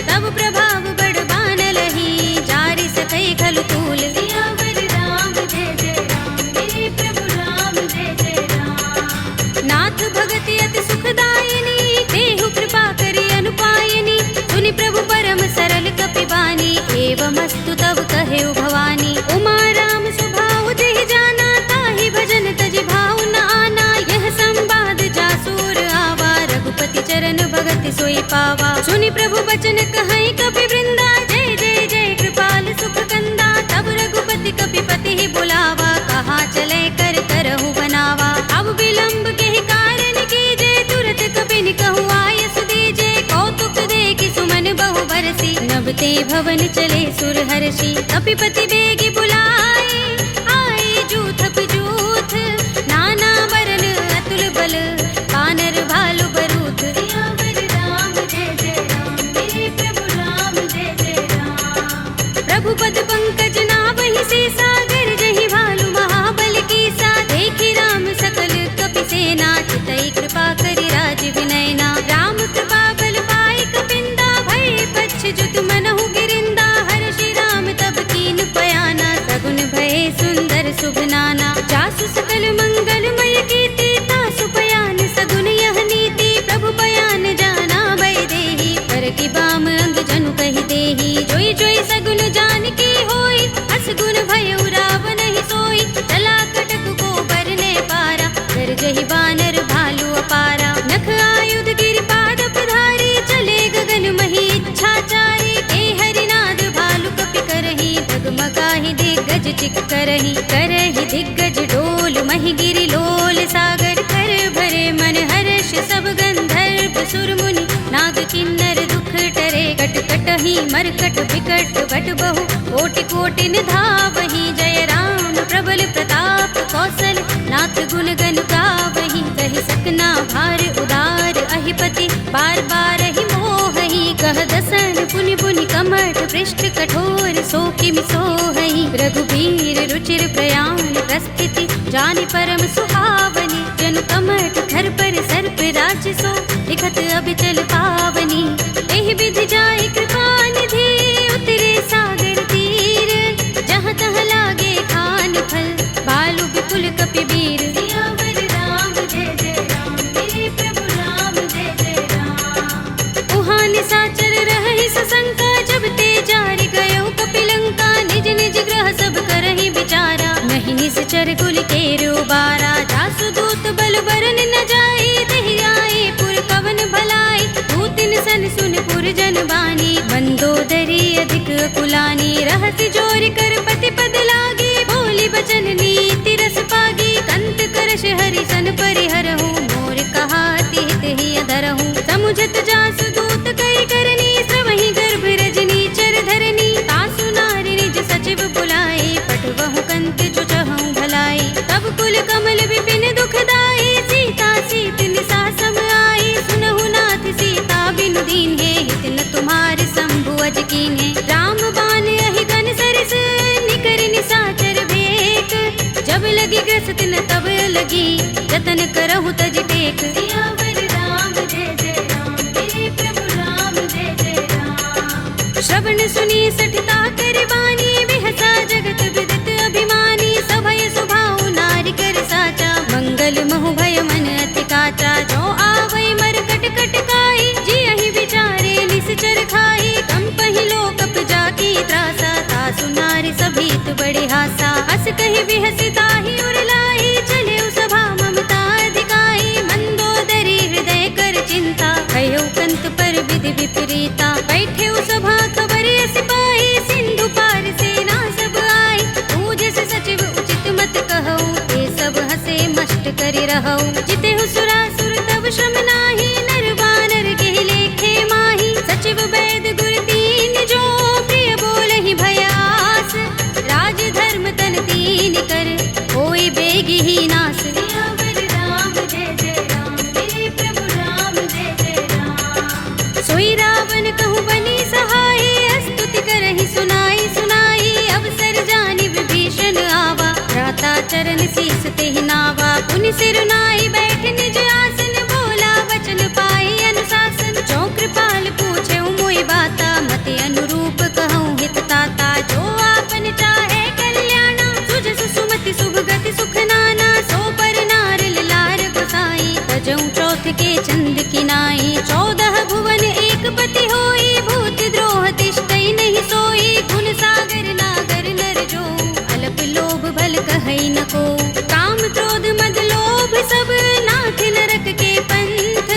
तब प्रभाव बड़ बान लही, जारि सकै खलु तूल। सियावर राम जय जय राम, मेरे प्रभु राम जय जय राम। नाथ भगति अति सुखदायिनी, देहु कृपा करि अनुपायिनी। सुनि प्रभु परम सरल कपि बानी, एवमस्तु तब कहेउ भवानी। उमा राम स्वभाव जेहि जाना, ताहि भजन तजि भाव न आना। यह संवाद जासुर आवा, रघुपति चरण भगति सोई पावा। सुनि प्रभु बचन कहै कपि वृंदा, जय जय जय कृपाल सुख कंदा। तब रघुपति कपि पति ही बुलावा, कहा चले कर करहु बनावा। अब विलंब के ही कारण कीजे, तुरत कपि निकहु आयस दीजे। कौतुक देखि सुमन बहु बरसी, नभते भवन चले सुर हर्षि। कपिपति बेगी बुलाए, आए जूथ जूथ। नाना बरन अतुल बल, कानर भालु बरूथ। सियावर राम जय जय राम, मेरे प्रभु राम जय जय राम। प्रभु पद पंकज नावहि सीसा, गरजहि भालु महाबल कीसा। देखि राम सकल कपि सेना, चितई कृपा करि राज विनयना। राम कृपा बल पाई कपिंदा, भय पच्छ जुत मनहु गिरिंदा। हर्षि राम तब कीन पयाना, सगुन भय सुंदर शुभ नाना। जासु सकल मंगलमय कीर्ति, तासु पयान सगुन यह नीति। प्रभु पयान जाना भय देहि, पर की बाम अंग जनु कहि देहि। जोई जोई सगुन जानकी होई, असगुन भय रावण ही सोई। चला कटक को बरने पारा, गरजहि बानर भालु अपारा। नख आयुध गिरिपाद पधारी, चले गगन मही इच्छाचारी। के हरिनाद भालु कपि करहि, डगमगाहि दिग्गज चिक करहि। करहि दिग्गज डोल, महि गिरि लोल सागर। कर भरे मन हर्ष सब गंधर्व सुर मुनि, नाग किन्नर दुख टरे। कट कटहि मरकट विकट बट बहु, कोटि कोटि निधावहि। जय राम प्रबल प्रताप कौशल, नाथ गुण गन गावहि। कहि सकना भार उदार अहिपति बार बार ही मोहही कह दसन पुनि पुनि कमठ पृष्ठ कठोर सो किमि सोहहि रघुबीर रुचिर प्रयाण प्रस्थिति जानि परम सुहावनी जनु कमठ घर पर सर्प राज सो लिखत अबिचल पावनी एहि विधि जाय कृपा निधि उतरे सागर तीर जहाँ तहाँ लागे खान फल बालु विपुल कपिबीर सियावर राम जय जय राम मेरे प्रभु राम जय जय राम उहाँ निशाचर रहहि सशंका जब ते जारि गयो कपिलंका निज निज ग्रह सब करहि विचारा नहीं निश्चर कुल केरो बारा जासु दूत बल बरन न जाई तहि आए पुर कवन भलाई दूतिन सन सुन पुर जन बानी मंदोदरी अधिक कुलानी रहसि जोर कर पति पद लागी बोली बचन नीति रस पागी कंत करश हरि सन परिहरहु मोर कहा तिहित ही अधरहु समुझत जासु दूत कई करनी श्रवहि गर्भ रजनी चर धरनी तासु नारी निज सचिव बुलाए पठवहु कंत चुचहु भलाई तब कुल कमल विपिन दुखदाई सीता सीत निसा सम आई सुनहु नाथ सीता बिनु दीन है हित न तुम्हारे शंभु अज कीन है राम बान अहि गन सरिस निकर निसाचर भेक जब लगी ग्रस्त न तब लगी जतन करहु तज टेक सियावर राम जय जय राम मेरे प्रभु राम जय जय राम श्रवण सुनी सठता कर बानी बिहसा जगत विदित अभिमानी सभय सुभाउ नारी कर साचा मंगल महु भय मन अति काचा जो आवै मर कट कट काई जी अहि विचारे निश्चर खाई कंपहि लोकप जाकी त्रासा तासु नारी सभीत बड़े हासा हस कहि बिहसि ताहि उर लाई चले सभा ममता अधिकाई मंदोदरी हृदय कर चिंता भयो कंत पर विधि विपरीता बैठे सभा खबर सिपाही सिंधु पार सेना सब आई पूज से सचिव उचित मत कहो ये सब हसे मष्ट करि रहौ जिते सुरासुर तब श्रम नाही नर वानर के लेखे माही सचिव वैद गुर दीन जो प्रिय बोलहि भयास राज धर्म तन दीन कर होई बेगी ही नास सियावर राम जय जय राम मेरे प्रभु राम जय जय राम सोई रावण कहूँ बनी सहाय स्तुति करहि सुनाई सुनाई अवसर जानि विभीषण आवा भ्राता चरण शीस तेहि नावा पुनि सिर नाई बैठ निज आसन बोला वचन पाई अनुशासन जो कृपाल पूछे मोहि बाता मति अनुरूप कहूँ हित ताता जो आपन चाहे कल्याणा सुजसु सुमति शुभ गति सुख नाना सो पर नार लार गोसाई तजऊ चौथ के चंद किनाई 14 भुवन एक पति होई भूत द्रोह तिष्ठई नहीं सोई गुण सागर नागर नर जो अल्प लोभ भल कहई न को काम क्रोध मद लोभ सब नाथ नरक के पंथ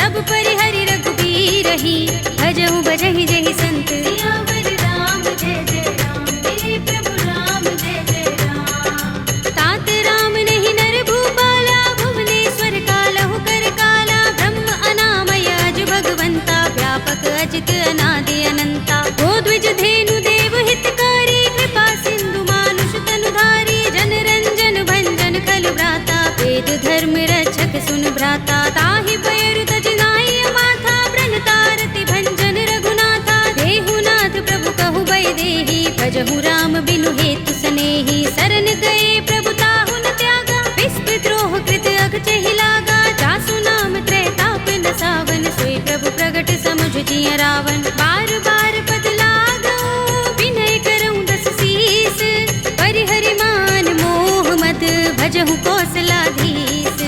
सब परिहरि रघुबीर ही भजहु भजहि जहि संत सियावर राम जय जय राम मेरे प्रभु राम जय जय राम तात राम नहीं नर भूपाला भुवनेश्वर कालहु कर काला ब्रह्म अनामय अज भगवंता व्यापक अजित अनादि अनंता गोद्विज धेनु देव हितकारी कृपा सिंधु मानुष तनुधारी जन रंजन भंजन खल भ्राता वेद धर्म रक्षक सुन भ्राता ताहि पैरु तज नाई माथा ब्रन तारति भंजन रघुनाथा देहुनाथ प्रभु कहु बै देहि भजहु राम बिनु हेतु सनेहि शरण गए प्रभु ताहु न त्यागा विष्ट द्रोह कृत अघ चहि लागा जासु नाम त्रैताप न सावन सोई प्रभु प्रगट समुझ जिय रावण बार बार पद लागो विनय करऊँ दस शीस परिहरि मान मोह मद भजहु कौशलाधीश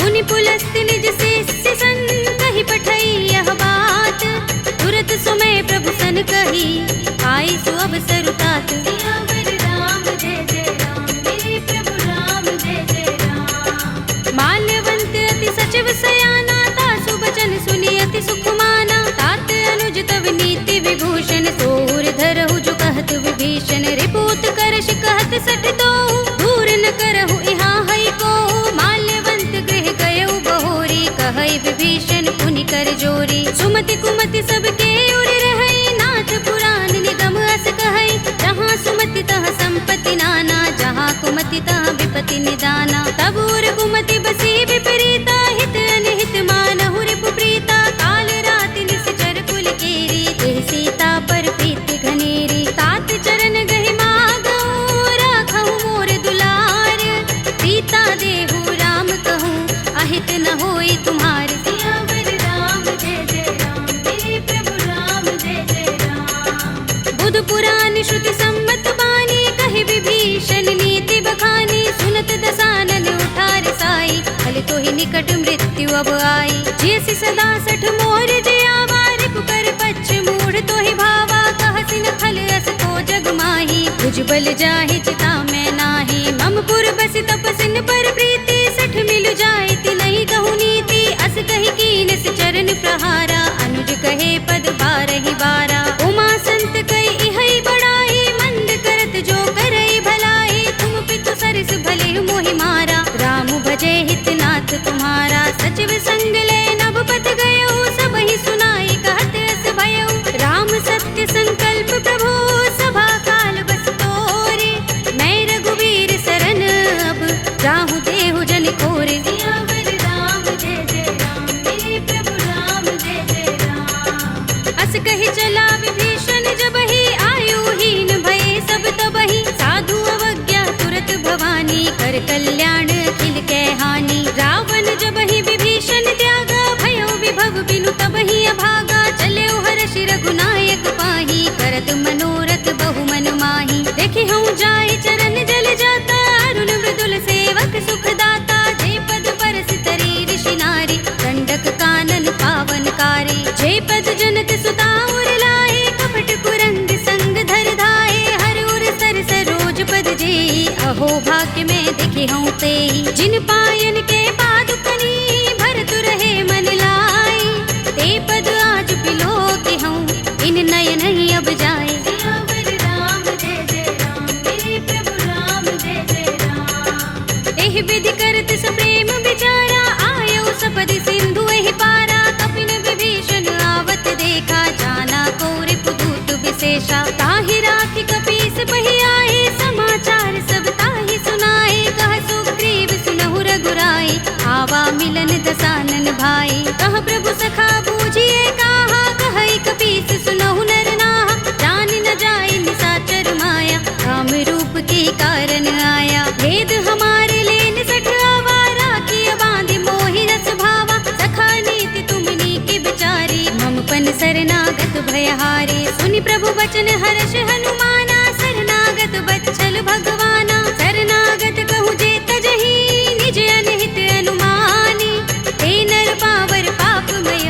मुनि पुलस्त निज शिष्य सन कहि पठई यह बात तुरत सुमय प्रभु सन कही आई सु अवसर तात सियावर राम जय जय राम मेरे प्रभु राम जय जय राम माल्यवंत अति सचिव सयाना तासु बचन सुनि अति सुख माना तात अनुज तव नीति विभूषण सोर धरहु जो कहत विभीषण रिपूत करश कहत सठ दो दूर न करहु इहाँ हई को माल्यवंत गृह गयउ बहोरी कहई विभीषण पुनि कर जोरी सुमति कुमति सबके उर रहई नाथ पुराण निगम अस कहई जहाँ सुमति तहाँ संपत्ति नाना जहाँ कुमति तहाँ विपत्ति निदाना तब उर कुमति बसी विपरीता हित अनहित मानहु रिपु निकट मृत्यु अब आई। जियसि सदा सठ मोर जियावा रिपु कर पच्छ मूढ़ तो ही भावा। कहसि न खल अस को जग माही भुजबल जाहि चिता में नाही। मम पुर बसि तपसिन पर प्रीति सठ मिल जाए तिनहि कहु नीति। अस कहि कीनस चरण प्रहारा अनुज कहे पद बारहि बारा। उमा संत कई इहै बड़ाई मंद करत जो करई भलाई। तुम पितु सरस भले मोहि मारा राम भजे हितनाथ तुम्हारा। सचिव संग ले नभ पत गयो सबहि सुनाई कहत अस भयो। राम सत्य संकल्प प्रभु सभा काल बस तोरे। मैं रघुवीर सरन अब जाहु देहु जन खोरे। सियावर राम जय जय राम मेरे प्रभु राम जय जय राम। अस कहि चला विभीषण जबहि आयुहीन भये सब तबहि। साधु अवज्ञा तुरत भवानी कर कल्याण अखिल कै हानि। रावण जबहि विभीषण त्यागा भयो विभव बिनु तबहि अभागा। चले हर्षि रघुनायक पाही करत मनोरथ बहु मन माही। देखि हूँ जाय चरण जल जाता अरुण मृदुल सेवक सुख दाता। जे पद परस तरी ऋषि नारी दंडक कानन पावनकारी। जे पद जनक सुता उर लाए कपट कुरंग संग धर धाये। हर उर सर सरोज पद जेई अहो भाग्य में दिखे हूँ तेई। जिन पायन के पादुकनी भरत रहे मन लाई। ते पद आज बिलो के हूँ इन नयन ही अब जाए। सियावर राम जय जय राम मेरे प्रभु राम जय जय राम। एहि विधि करत सप्रेम विचारा आयो सपदि सिंधु एहि पारा। कपिन विभीषण आवत देखा जाना कोरि पुदूत विशेषा। ताहि राखि कपीस बहि आए समाचार सब ताहि सुनाए। कह सुग्रीव सुनहु रघुराई आवा मिलन दसानन भाई। कह प्रभु सखा बूझिए काहा कहई कपीस सुनहु नर नाहा। जान न जाय निशाचर माया काम रूप के कारण आया। भेद हमारे लेन सठ आवारा किया बांधि मोहि रस भावा। सखा नीति तुमनी के बिचारी मम पन शरणागत भयहारी। सुनि प्रभु बचन हर्ष हनुमाना शरणागत बच्चल भगवाना। शरणागत कहु जे तजहि निज अनहित अनुमानी। ते नर पावर पापमय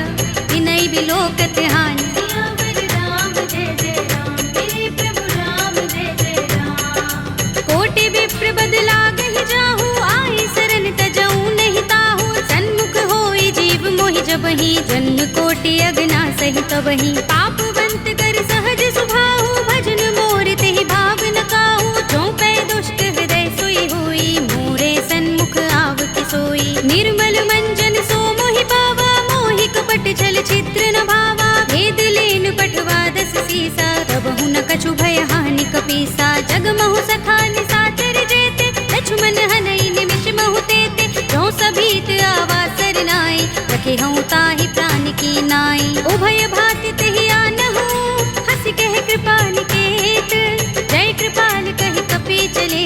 तिनहि बिलोकत हानि। सियावर राम जय जय राम मेरे प्रभु राम जय जय राम। कोटि विप्र बदला गहि जाहु आए शरण तजऊ नहीं ताहु। सन्मुख होई जीव मोहि जबहि जन्म कोटि अगना सहि तबहि। पापवंत कर सहज सुभाहु भजन मोर तेहि भाव न काहू। जो पै दुष्ट हृदय सोई होई मोरे सन्मुख आव कि सोई। निर्मल मंजन सो मोहि पावा मोहि कपट छल छिद्र न भावा। भेद लेन पठवा दस सीसा तबहु न कछु भय हानि कपीसा। जग महु सखा निशाचर जेते लक्ष्मण हनई निमिष महु तेते। जो सभीत आवा सरनाई रखे हूँ ताहि प्राण की नाई। उभय भाति तेहि आनहु हंस कह कृपा निकेत। जय कृपाल कहि कपि चले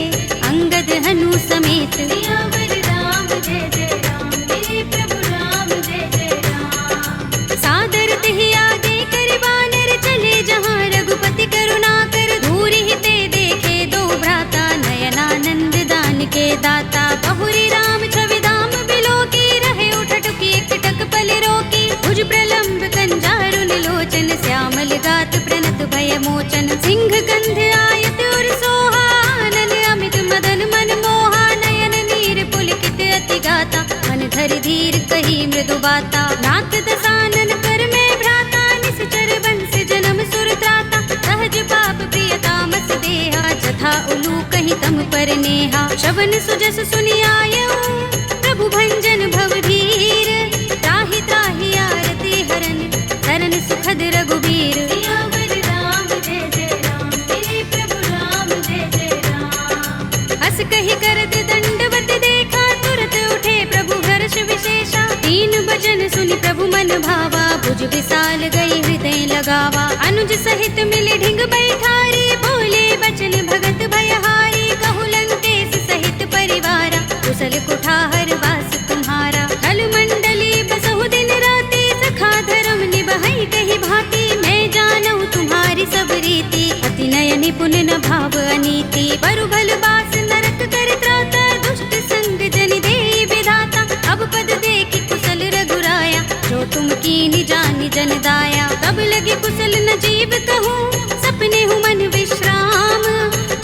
अंगद हनु समेत। सियावर राम जय जय राम मेरे प्रभु राम जय जय राम। सादर तेहि आगे कर बानर चले जहाँ रघुपति करुणा कर। धूरि ते देखे दो भ्राता नयनानंद दान के दाता। बहुरी राम छवि धाम बिलो की रहे उठटुकी एकटक पल रोकी। भुज प्रलंब कंजारुन लोचन श्यामल गात प्रणत भय मोचन। सिंह गंध आयत उर सोहा आनन अमित मदन मन मोहा। नयन नीर पुलकित अति गाता मन धरि धीर कही मृदु बाता। नाथ दसानन कर में भ्राता निश्चर बंस जन्म सुर त्राता। सहज पाप प्रिय तामस देहा जथा उलू कहीं तम पर नेहा। श्रवण सुजस सुनि आयऊ प्रभु भंजन भव भीर। त्राहि त्राहि आरती हरन शरण सुखद रघुबीर। सियावर राम जय जय राम मेरे प्रभु राम जय जय राम। हस कहि करत दंडवत देखा तुरत उठे प्रभु हर्ष विशेषा। तीन बचन सुनि प्रभु मन भावा भुज विशाल गई हृदय लगावा। अनुज सहित मिले ढिंग बैठारी बोले बचन भगत भयहारी। कहु लंकेश सहित परिवारा कुशल कुठार वास तुम्हारा। खल मंडली बसहु दिन राति सखा धर्म निबहै कहि भांति। मैं जानहु तुम्हारी सब रीति अति नय निपुण न भाव अनीति। बरु भल बास नरक कर त्राता दुष्ट संग जन देई विधाता। अब पद दे तब लगे कुशल न जीव कहूँ, सपने हूँ मन विश्राम।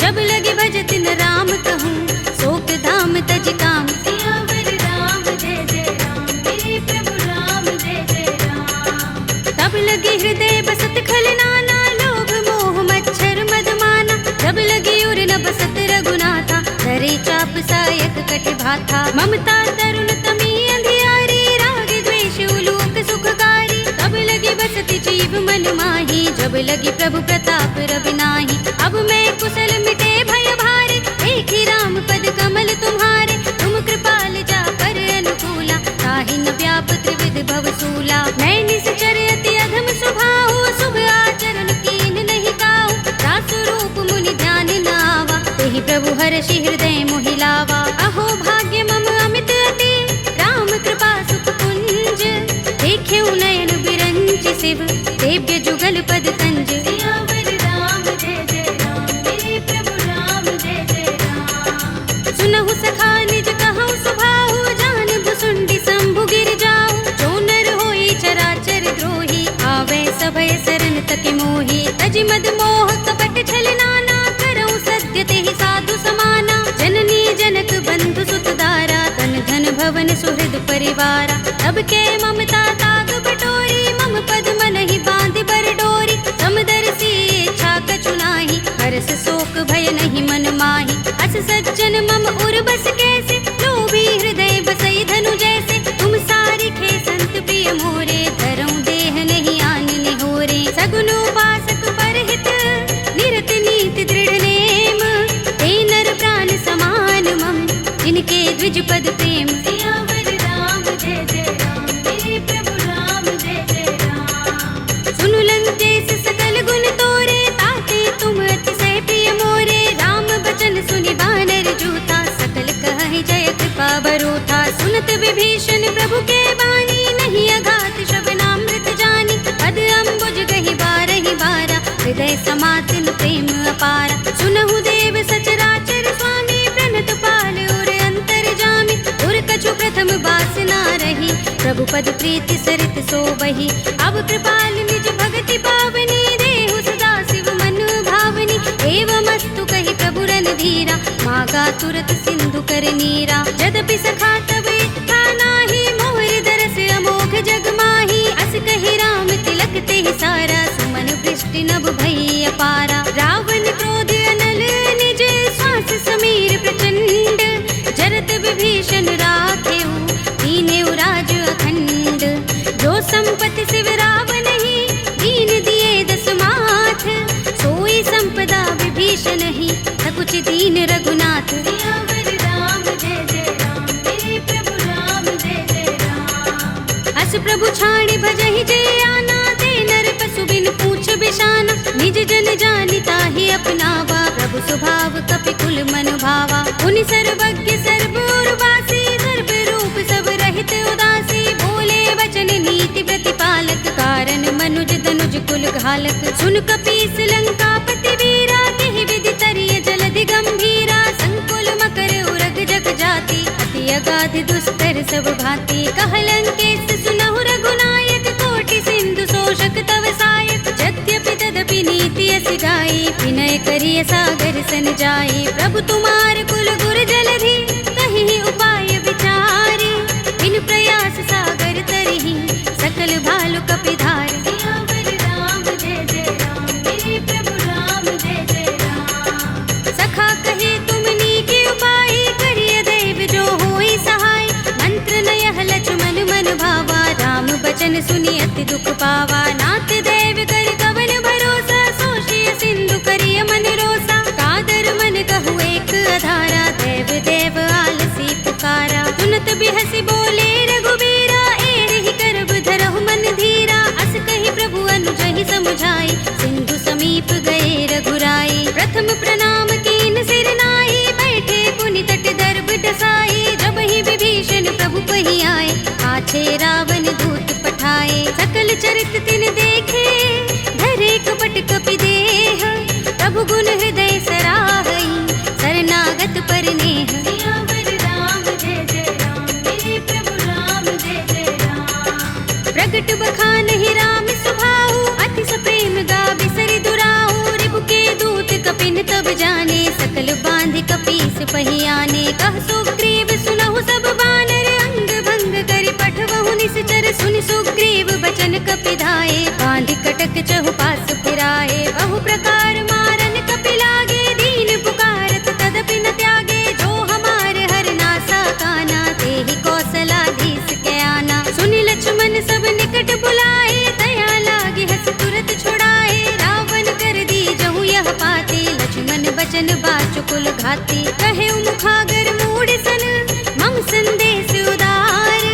जब लगे भजत न राम कहूँ, शोक धाम तज काम। सियावर राम जय जय राम, मेरे प्रभु राम जय जय राम। तब लगे हृदय बसत खलनाना, लोभ मोह मच्छर मदमाना। जब लगे उर न बसत रघुनाथा, धरे चाप सायक कट भाथा। ममता तरुण तमी अंधियारी, राग द्वेष उलोक सुखकारी। तब लगी बसत जीव मन माही, जब लगी प्रभु प्रताप रवि नाही। अब मैं कुशल मिटे भय भारे, एक ही राम पद कमल तुम्हारे। तुम कृपाल जा पर अनुकूला, ताहि न व्याप त्रिविध भव सूला। मैं निश्चर अति अधम स्वभाव, शुभ आचरण कीन नहीं काऊ। दास रूप मुनि ध्यान न आवा, तेहि प्रभु हर्षि हृदय मोहि लावा। अहो भाग्य मम अमित अति, राम कृपा सुख कुंज। देखे नयन बिरंच शिव, देव्य जुगल पद तंज। सियावर राम जय जय राम, मेरे प्रभु राम जय जय राम। सुनहु सखा निज कहूँ सुभाहु, जान भुसुंडी शंभु गिर जाऊ। जो नर होई चराचर द्रोही, आवे सभय शरण तक मोही। तज मद मोह कपट छल नाना, करऊँ सत्य तेहि साधु समाना। जननी जनक बंधु सुत दारा, तन धन भवन सुहृद परिवारा। तब के ममता ताग बटोरी, मम पद मन ही बांध बर डोरी। समदर्शी इच्छा कछु नाही, हर्ष शोक भय नहीं मन माही। अस सज्जन मम उर बस कैसे, लोभी हृदय बसई धनु जैसे। तुम सारिखे संत प्रिय मोरे, धरऊँ देह नहीं आन निहोरे। सगुन उपासक परहित, निरत नीति दृढ़ नेम। ते नर प्राण समान मम, जिनके द्विज पद प्रेम। सियावर राम जय जय राम, मेरे प्रभु राम जय जय राम। सुनु लंकेश सकल गुण तोरे, ताते तुम अतिशय प्रिय मोरे। राम बचन सुनि बानर जूथा, सकल कहहि जय कृपा बरूथा। सुनत विभीषण प्रभु के बानी, नहीं अघात श्रवणामृत जानी। पद अम्बुज गहि बारहि बारा, हृदय समातिन प्रेम अपारा। सुनहु देव सचराचर स्वामी, प्रणत पाल उर अंतर जामी। उर कछु प्रथम बासना रही, प्रभु पद प्रीति सरित सोबहि। अब कृपाल निज भगति पावनी, देहु सदा शिव मन भावनी। एवमस्तु कहि प्रभु रणधीरा, मागा तुरत सिंधु कर नीरा। यद्यपि सखा तब इच्छा नाही, मोहर दरस अमोघ जग माही। अस कहि राम तिलक तेहि सारा, सुमन वृष्टि नभ भई अपारा। रावण क्रोध अनल निज, श्वास समीर प्रचंड। जरत विभीषण राखेऊ, दीनेऊ राज अखंड। जो संपत्ति शिव रावण ही, दीन दिए दस माथ। सोई संपदा विभीषण ही, सकुच दीन रघुनाथ। सियावर राम जय जय राम, मेरे प्रभु राम जय जय राम। अस प्रभु छाड़ी भजहि जय आना, ते नर पशु बिन पूछ बिशाना। निज जन जानि ताहि अपनावा, प्रभु स्वभाव कपि कुल मन भावा। उनि सर्वज्ञ सर्व उर्वासी, सर्व रूप सब रहित उदासी। बोले वचन नीति प्रतिपालक, कारण मनुज तनुज कुल घालक। सुन कपीस लंकापति वीरा, केहि विधि तरिय जलधि गंभीरा। संकुल मकर उरग जग जाति, अति अगाध दुस्तर सब भांति। कहलंकेश सुनहु रघुनायक, कोटि सिंधु शोषक तव सायक। यद्यपि तदपि नीति अस गाई, विनय करिय सागर सन जाई। प्रभु तुम्हार कुल गुर जलधि, कहि उपाय विचारी। बिन प्रयास सागर तरहि, सकल भालु कपिधार। सियावर राम जय जय राम, मेरे प्रभु राम जय जय राम। सखा कहे तुम नीके उपाय, करिय दैव जो होई सहाय। मंत्र नयह लक्ष्मण मन भावा, राम बचन सुनि अति दुख पावा। नाथ देव कर कवन भरोसा, सोषिय सिंधु करिय मन रोसा। कादर मन कहु एक अधारा, देव देव आलसी पुकारा। सुनत बिहसि बोले रघुबीरा, एहि करब धरहु मन धीरा। अस कहि प्रभु अनुजहि समुझाई, सिंधु समीप गए रघुराई। प्रथम प्रणाम कीन सिर नाई, बैठे पुनि तट दर्भ डसाई। जब ही विभीषण प्रभु पहि आए, आछे रावण दूत पठाए। सकल चरित तिन देखे, धरे कपट कपि देह। प्रभु गुण हृदय सराहई, शरणागत पर नेह। सियावर राम जय जय राम, मेरे प्रभु राम जय जय राम। प्रगट बखान ही राम सुभाऊ, पहियाने। कह सुग्रीव सुनहु सब बानर, अंग भंग करि पठवहु निश्चर। सुनि सुग्रीव बचन कपिधाए, बांधि कटक चहुपास फिराए। बहु प्रकार मारन कपि लागे, दीन पुकारत तदपि न त्यागे। जो हमारे हर नासा काना, तेहि कौशलाधीश के आना। सुनि लक्ष्मण सब निकट बुलाए, दया लागे हस तुरत छुड़ाए। रावण कर दी जहु यह पाती, लक्ष्मण बचन बाचुकुल घाती। कहे मुखागर मूढ़ सन, मम संदेश उदार।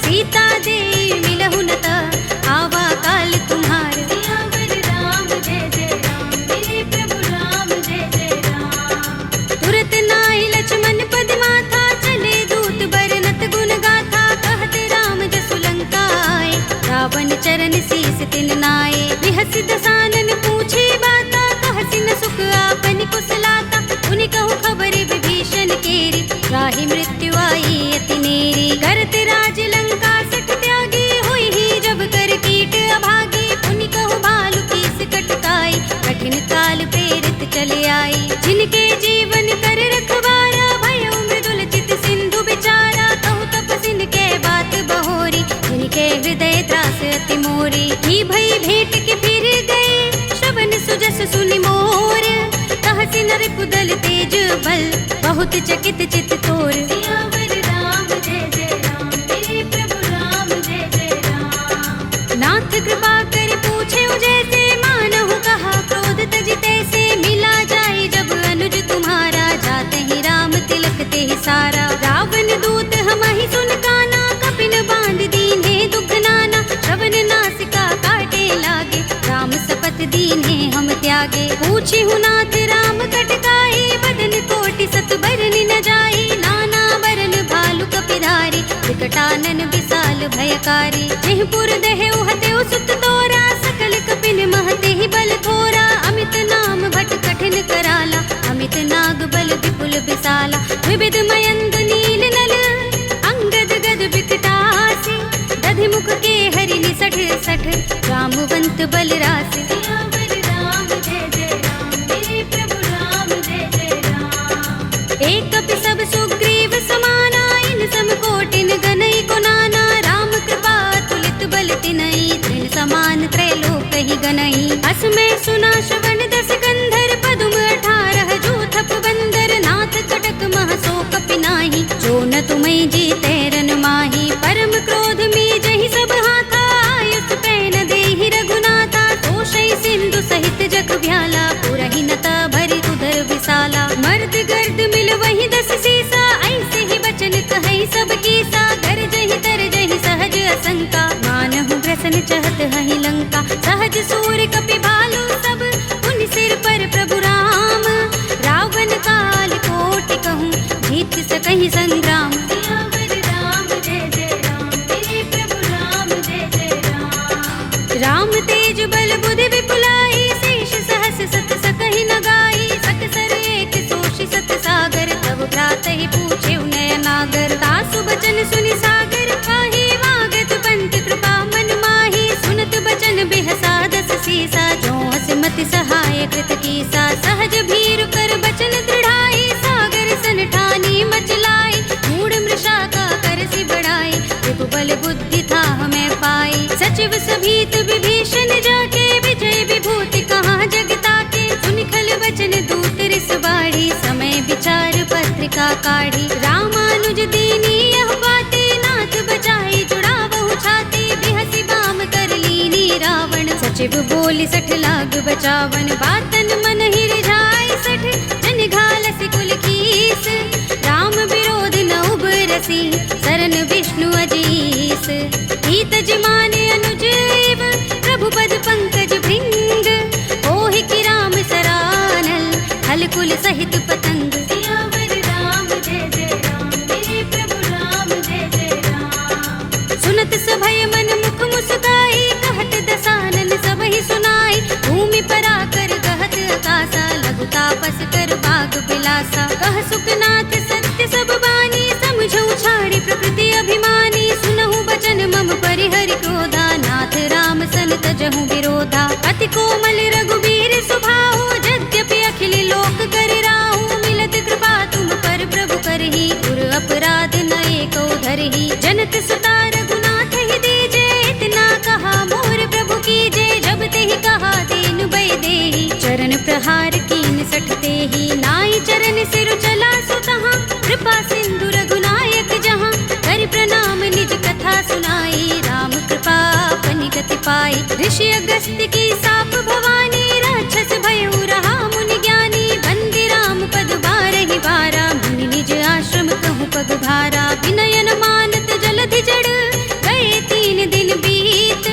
सीता दे मिलहु न ता, आवा काल तुम्हार। सियावर राम जय जय राम, मेरे प्रभु राम जय जय राम। तुरत नाहि लक्ष्मण पद माथा, चले दूत बरनत गुण गाथा। कहत राम जसु लंका आए, रावण चरण शीस तिन नाए। बिहसि दसानन पूछे बाता, कहसि न सुख आपन कुशलाता। उनि कहु खबर विभीषण केरी, राहि मृत्यु आई अति नेरी। करत राज लंका सठ त्यागी, हुई ही जब कर कीट अभागी। उनि कहु भालु कीस कटकाई, कठिन काल प्रेरित चले आई। जिनके जीवन कर रखवारा, भयउ मृदुल चित सिंधु बिचारा। कहु तपसिन के बात बहोरी, जिनके हृदय त्रास अति मोरी। की भई भेंट के फिर गए, श्रवण सुजस सुनि मोर। कहसि नर कुदल तेज बल, बहुत चकित चित तोर। सियावर राम जय जय राम, मेरे प्रभु राम जय जय राम। नाथ कृपा कर पूछे जैसे, मानहु कहा क्रोध तजि तैसे। मिला जाए जब अनुज तुम्हारा, जाते ही राम तिलक तेहि सारा। रावण दूत हमहि सुन काना, कपिन बांध दीन्हे दुख नाना। श्रवण नासिका काटे लागे, राम शपथ दीन्हे हम त्यागे। पूछिहु नाथ राम कटकाई, बदन कोटि सत बरनि न जाई। नाना बरन भालु कपिधारी, विकटानन विशाल भयकारी। जेहपुर दहेउ हतेउ सुत तोरा, सकल कपिन महते ही बल थोरा। अमित नाम भट कठिन कराला, अमित नाग बल विपुल विशाला। विविध मयंद नील नल, अंगद गद विकटासी। दधि मुख के हरि निसठ सठ, रामवंत बल रासि। सियावर राम जय जय राम, मेरे प्रभु राम जय जय राम। एक कपि सब सुग्रीव समाना, इन सम कोटिन गनई को नाना। राम कृपा तुलित बल तिनई, तृण समान त्रैलोक ही गनई। अस में सुना श्रवण दस गंधर, पदुम 18 जूथप बंदर। नाथ कटक मह सो कपि नाही, जो न तुम्हें जीते रन माही। परम क्रोध में जहि सब हाथा, आयुष पैन देहि रघुनाथा। तोषै सिंधु सहित जग भ्याला, पुरहि नता भरि उदर विशाला। मर्द गर्द मिल वही 10 सीसा, ऐसे ही बचन कहै सब कीसा। गरजहि तरजहि सहज असंका, मानहु ग्रसन चहत हहि लंका। सहज सूर कपि भालु सब, उन सिर पर प्रभु राम। रावण काल कोटि कहूँ, जीत सकहि संग्राम। सियावर राम जय जय राम, मेरे प्रभु राम जय जय राम। राम तेज बल बुद्धि विपुलाई, शेष सहस सत सकहि न गाई। सकसर एक सोषि सत सागर, तब भ्रातहि पूछे नय नागर। तासु बचन सुनि सागर, काहि वागत पंत कृपा मन माही। सुनत बचन बिहसा 10 सीसा, जो हस मति सहाय कृत कीसा। सहज भीरु कर बचन दृढ़ाई, सागर सन ठानी मचलाई। मूढ़ मृषा का करसि बढ़ाई, विभु बल बुद्धि था हमें पाई। सचिव सभीत विभीषण जाके, विजय विभूति कहाँ जगता के। सुनि खल बचन दूत रिस बाढ़ी, समय विचार पत्रिका काढ़ी। रामानुज दीनी यह बाते, नाथ बचाई जुड़ावहु छाती। बिहसि बाम कर लीनी रावण, सचिव बोली 60 लाग बचावन। बातन मन ही रिझाई 60, जन घालसि कुल कीस। राम विरोध न उबरसी, सरन विष्णु अजीस। हित जिमाने अनुजीव, प्रभु पद पंकज भृंग। ओहि की राम सरानल, हल कुल सहित पतंग। सियावर राम जय जय राम, मेरे प्रभु राम जय जय राम। सुनत सभय मन मुख मुस्काई, कहत दसानन सबहि सुनाई। भूमि पराकर कहत आकाशा, लघु तापस कर बाग बिलासा। कह सुखनाथ सत्य सब बानी, समझौ छाड़ी प्रकृति अभिमानी। सुनहु बचन मम परिहरि क्रोधा, नाथ राम सन तजहु विरोधा। अति कोमल रघुबीर सुभाहु, यद्यपि अखिल लोक कर राहु। मिलत कृपा तुम पर प्रहार कीन सठते ही, नाई चरण सिर चला सो तहाँ, कृपा सिंधु रघुनायक जहाँ, कर प्रणाम निज कथा सुनाई, राम कृपा अपनी गति पाई। ऋषि अगस्त्य की साप भवानी, राक्षस भयउ रहा मुनि ज्ञानी, बंदी राम पद बारहि बारा, मुनि निज आश्रम कहूँ पग भारा। विनयन मानत जलधि जड़, गए 3 दिन बीत,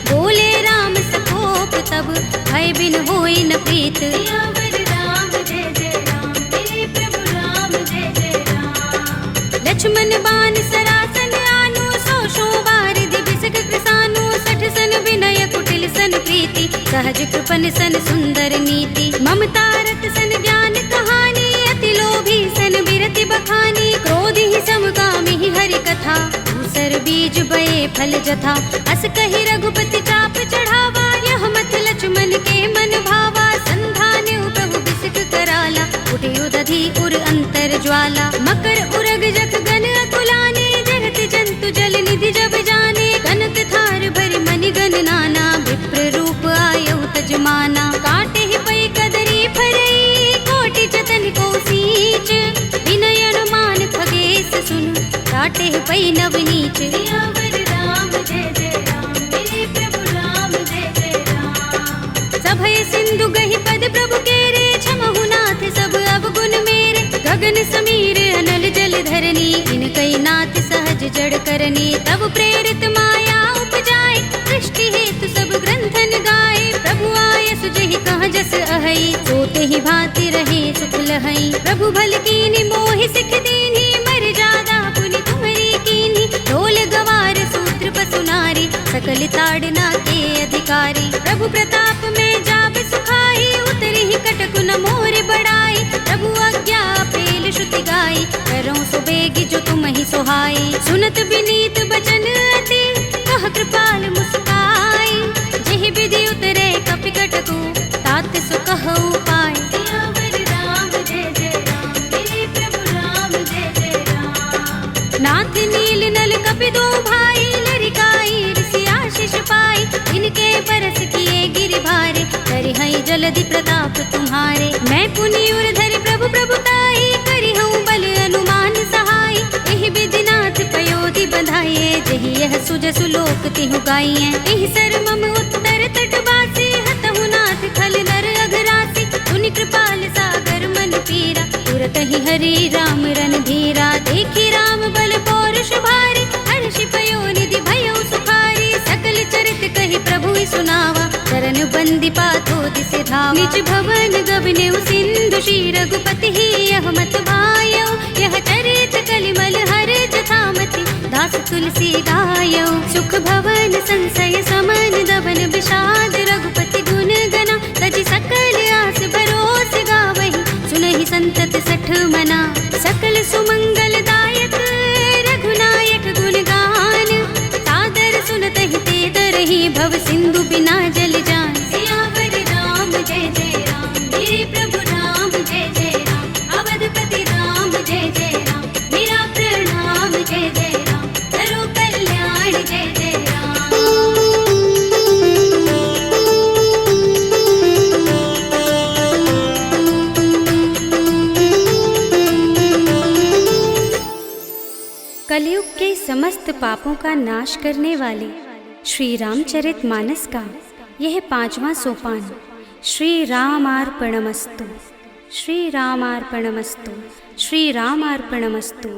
बोले राम सकोप तब, भय बिन होई न प्रीत। सियावर राम जय जय राम, तेरे प्रभु राम जय जय राम। लक्ष्मण बान सरासन आनु, 100 बारिधि बिसक कृसानु, 60 सन विनय कुटिल सन प्रीति, सहज कृपन सन सुंदर नीति। ममता रत सन ज्ञान कहानी, अति लोभी सन बिरति बखानी, क्रोध ही समकामी ही हरि कथा, दूसर बीज बये फल जथा। अस कहि रघुपति चाप चढ़ावा, यह मत लक्ष्मण के मन भावा, संधान्यु प्रभु बिसक कराला, उठियो दधि उर अंतर ज्वाला। मकर उरग जख गन अकुलाने, जगत जंतु जल निधि जब जाने, कनक थार भरि मनि गण नाना, विप्र रूप आयउ तजमाना। काटे ही पै कदरी फरई, कोटि जतन को सींच, विनय अनुमान खगेश सुन, काटे ही पै नवनीच। सियावर राम जय जय राम, मेरे प्रभु राम जय जय राम। सभय सिंधु गहि पद प्रभु केरे, क्षमहु नाथ सब अवगुण मेरे, गगन समीर अनल जल धरनी, इनकै नाथ सहज जड़ करनी। तब प्रेरित माया उपजाए, सृष्टि हेतु सब ग्रंथन गाए, प्रभु आय सुजहि कहाँ जस अहै, सोते ही भांति रहे सुख लहै। प्रभु भल कीनी मोहि सिख दीनी, मर जादा पुनि तुम्हरी कीनी, ढोल गवार सूत्र पसु नारी, सकल ताड़ना के अधिकारी। प्रभु प्रताप में जाब सुखाई, उतरी ही कटकु न मोर बढ़ाई, प्रभु आज्ञा पेल श्रुति गाई, करो सो बेगी जो तुम ही सोहाई। सुनत विनीत बचन अति, कह कृपाल मुस्काई, जेहि विधि उतरे कपि कटकु, तात सो कहउ पाय। सियावर राम जय जय राम, मेरे प्रभु राम जय जय राम। नाथ नील नल कपि दो भाई, लरिकाई ऋषि आशीष पाई, इनके बरस किए गिरि भारे, करिहई जलधि प्रताप तुम्हारे। मैं पुनि उर धरि प्रभु प्रभुताई, करिहऊँ बल अनुमान सहाय, एहि विधि नाथ पयोधि बंधाइए, जहि यह सुजसु लोक तिहु गाइए। एहि सर मम उत्तर तट बासी, हतहु नाथ खल नर अघरासी, सुनि कृपाल सागर मन पीरा, तुरत ही हरि राम रन धीरा। देखी राम बल पौरुष भारी, हर्षि पयो निधि भयउ सुखारी, सकल चरित कहि प्रभु सुनावा, चरण बंदी पाथो दिसि धावा। निज भवन गबने सिंधु श्री रघुपति ही, यह मत भायौ, यह चरित कलिमल हर जथामति, दास तुलसी गायौ। सुख भवन संशय समन दबन विषाद, रघुपति गुण गना, तजि सकल आस भरोस गावहि, सुनहि संतत सठ मना। सकल सुमंगल दायक रघुनायक गुण गान, सादर सुनतहि ते तरहि, भव सिंधु बिना जल जान। सियावर राम जय जय राम, मेरे प्रभु राम जय जय राम, अवधपति राम जय जय राम, मेरा प्रणाम जय जय राम, करो कल्याण जय जय राम। कलयुग के समस्त पापों का नाश करने वाले श्री रामचरितमानस का यह 5वां सोपान, श्री रामार्पणमस्तु, श्री रामार्पणमस्तु, श्री रामार्पणमस्तु।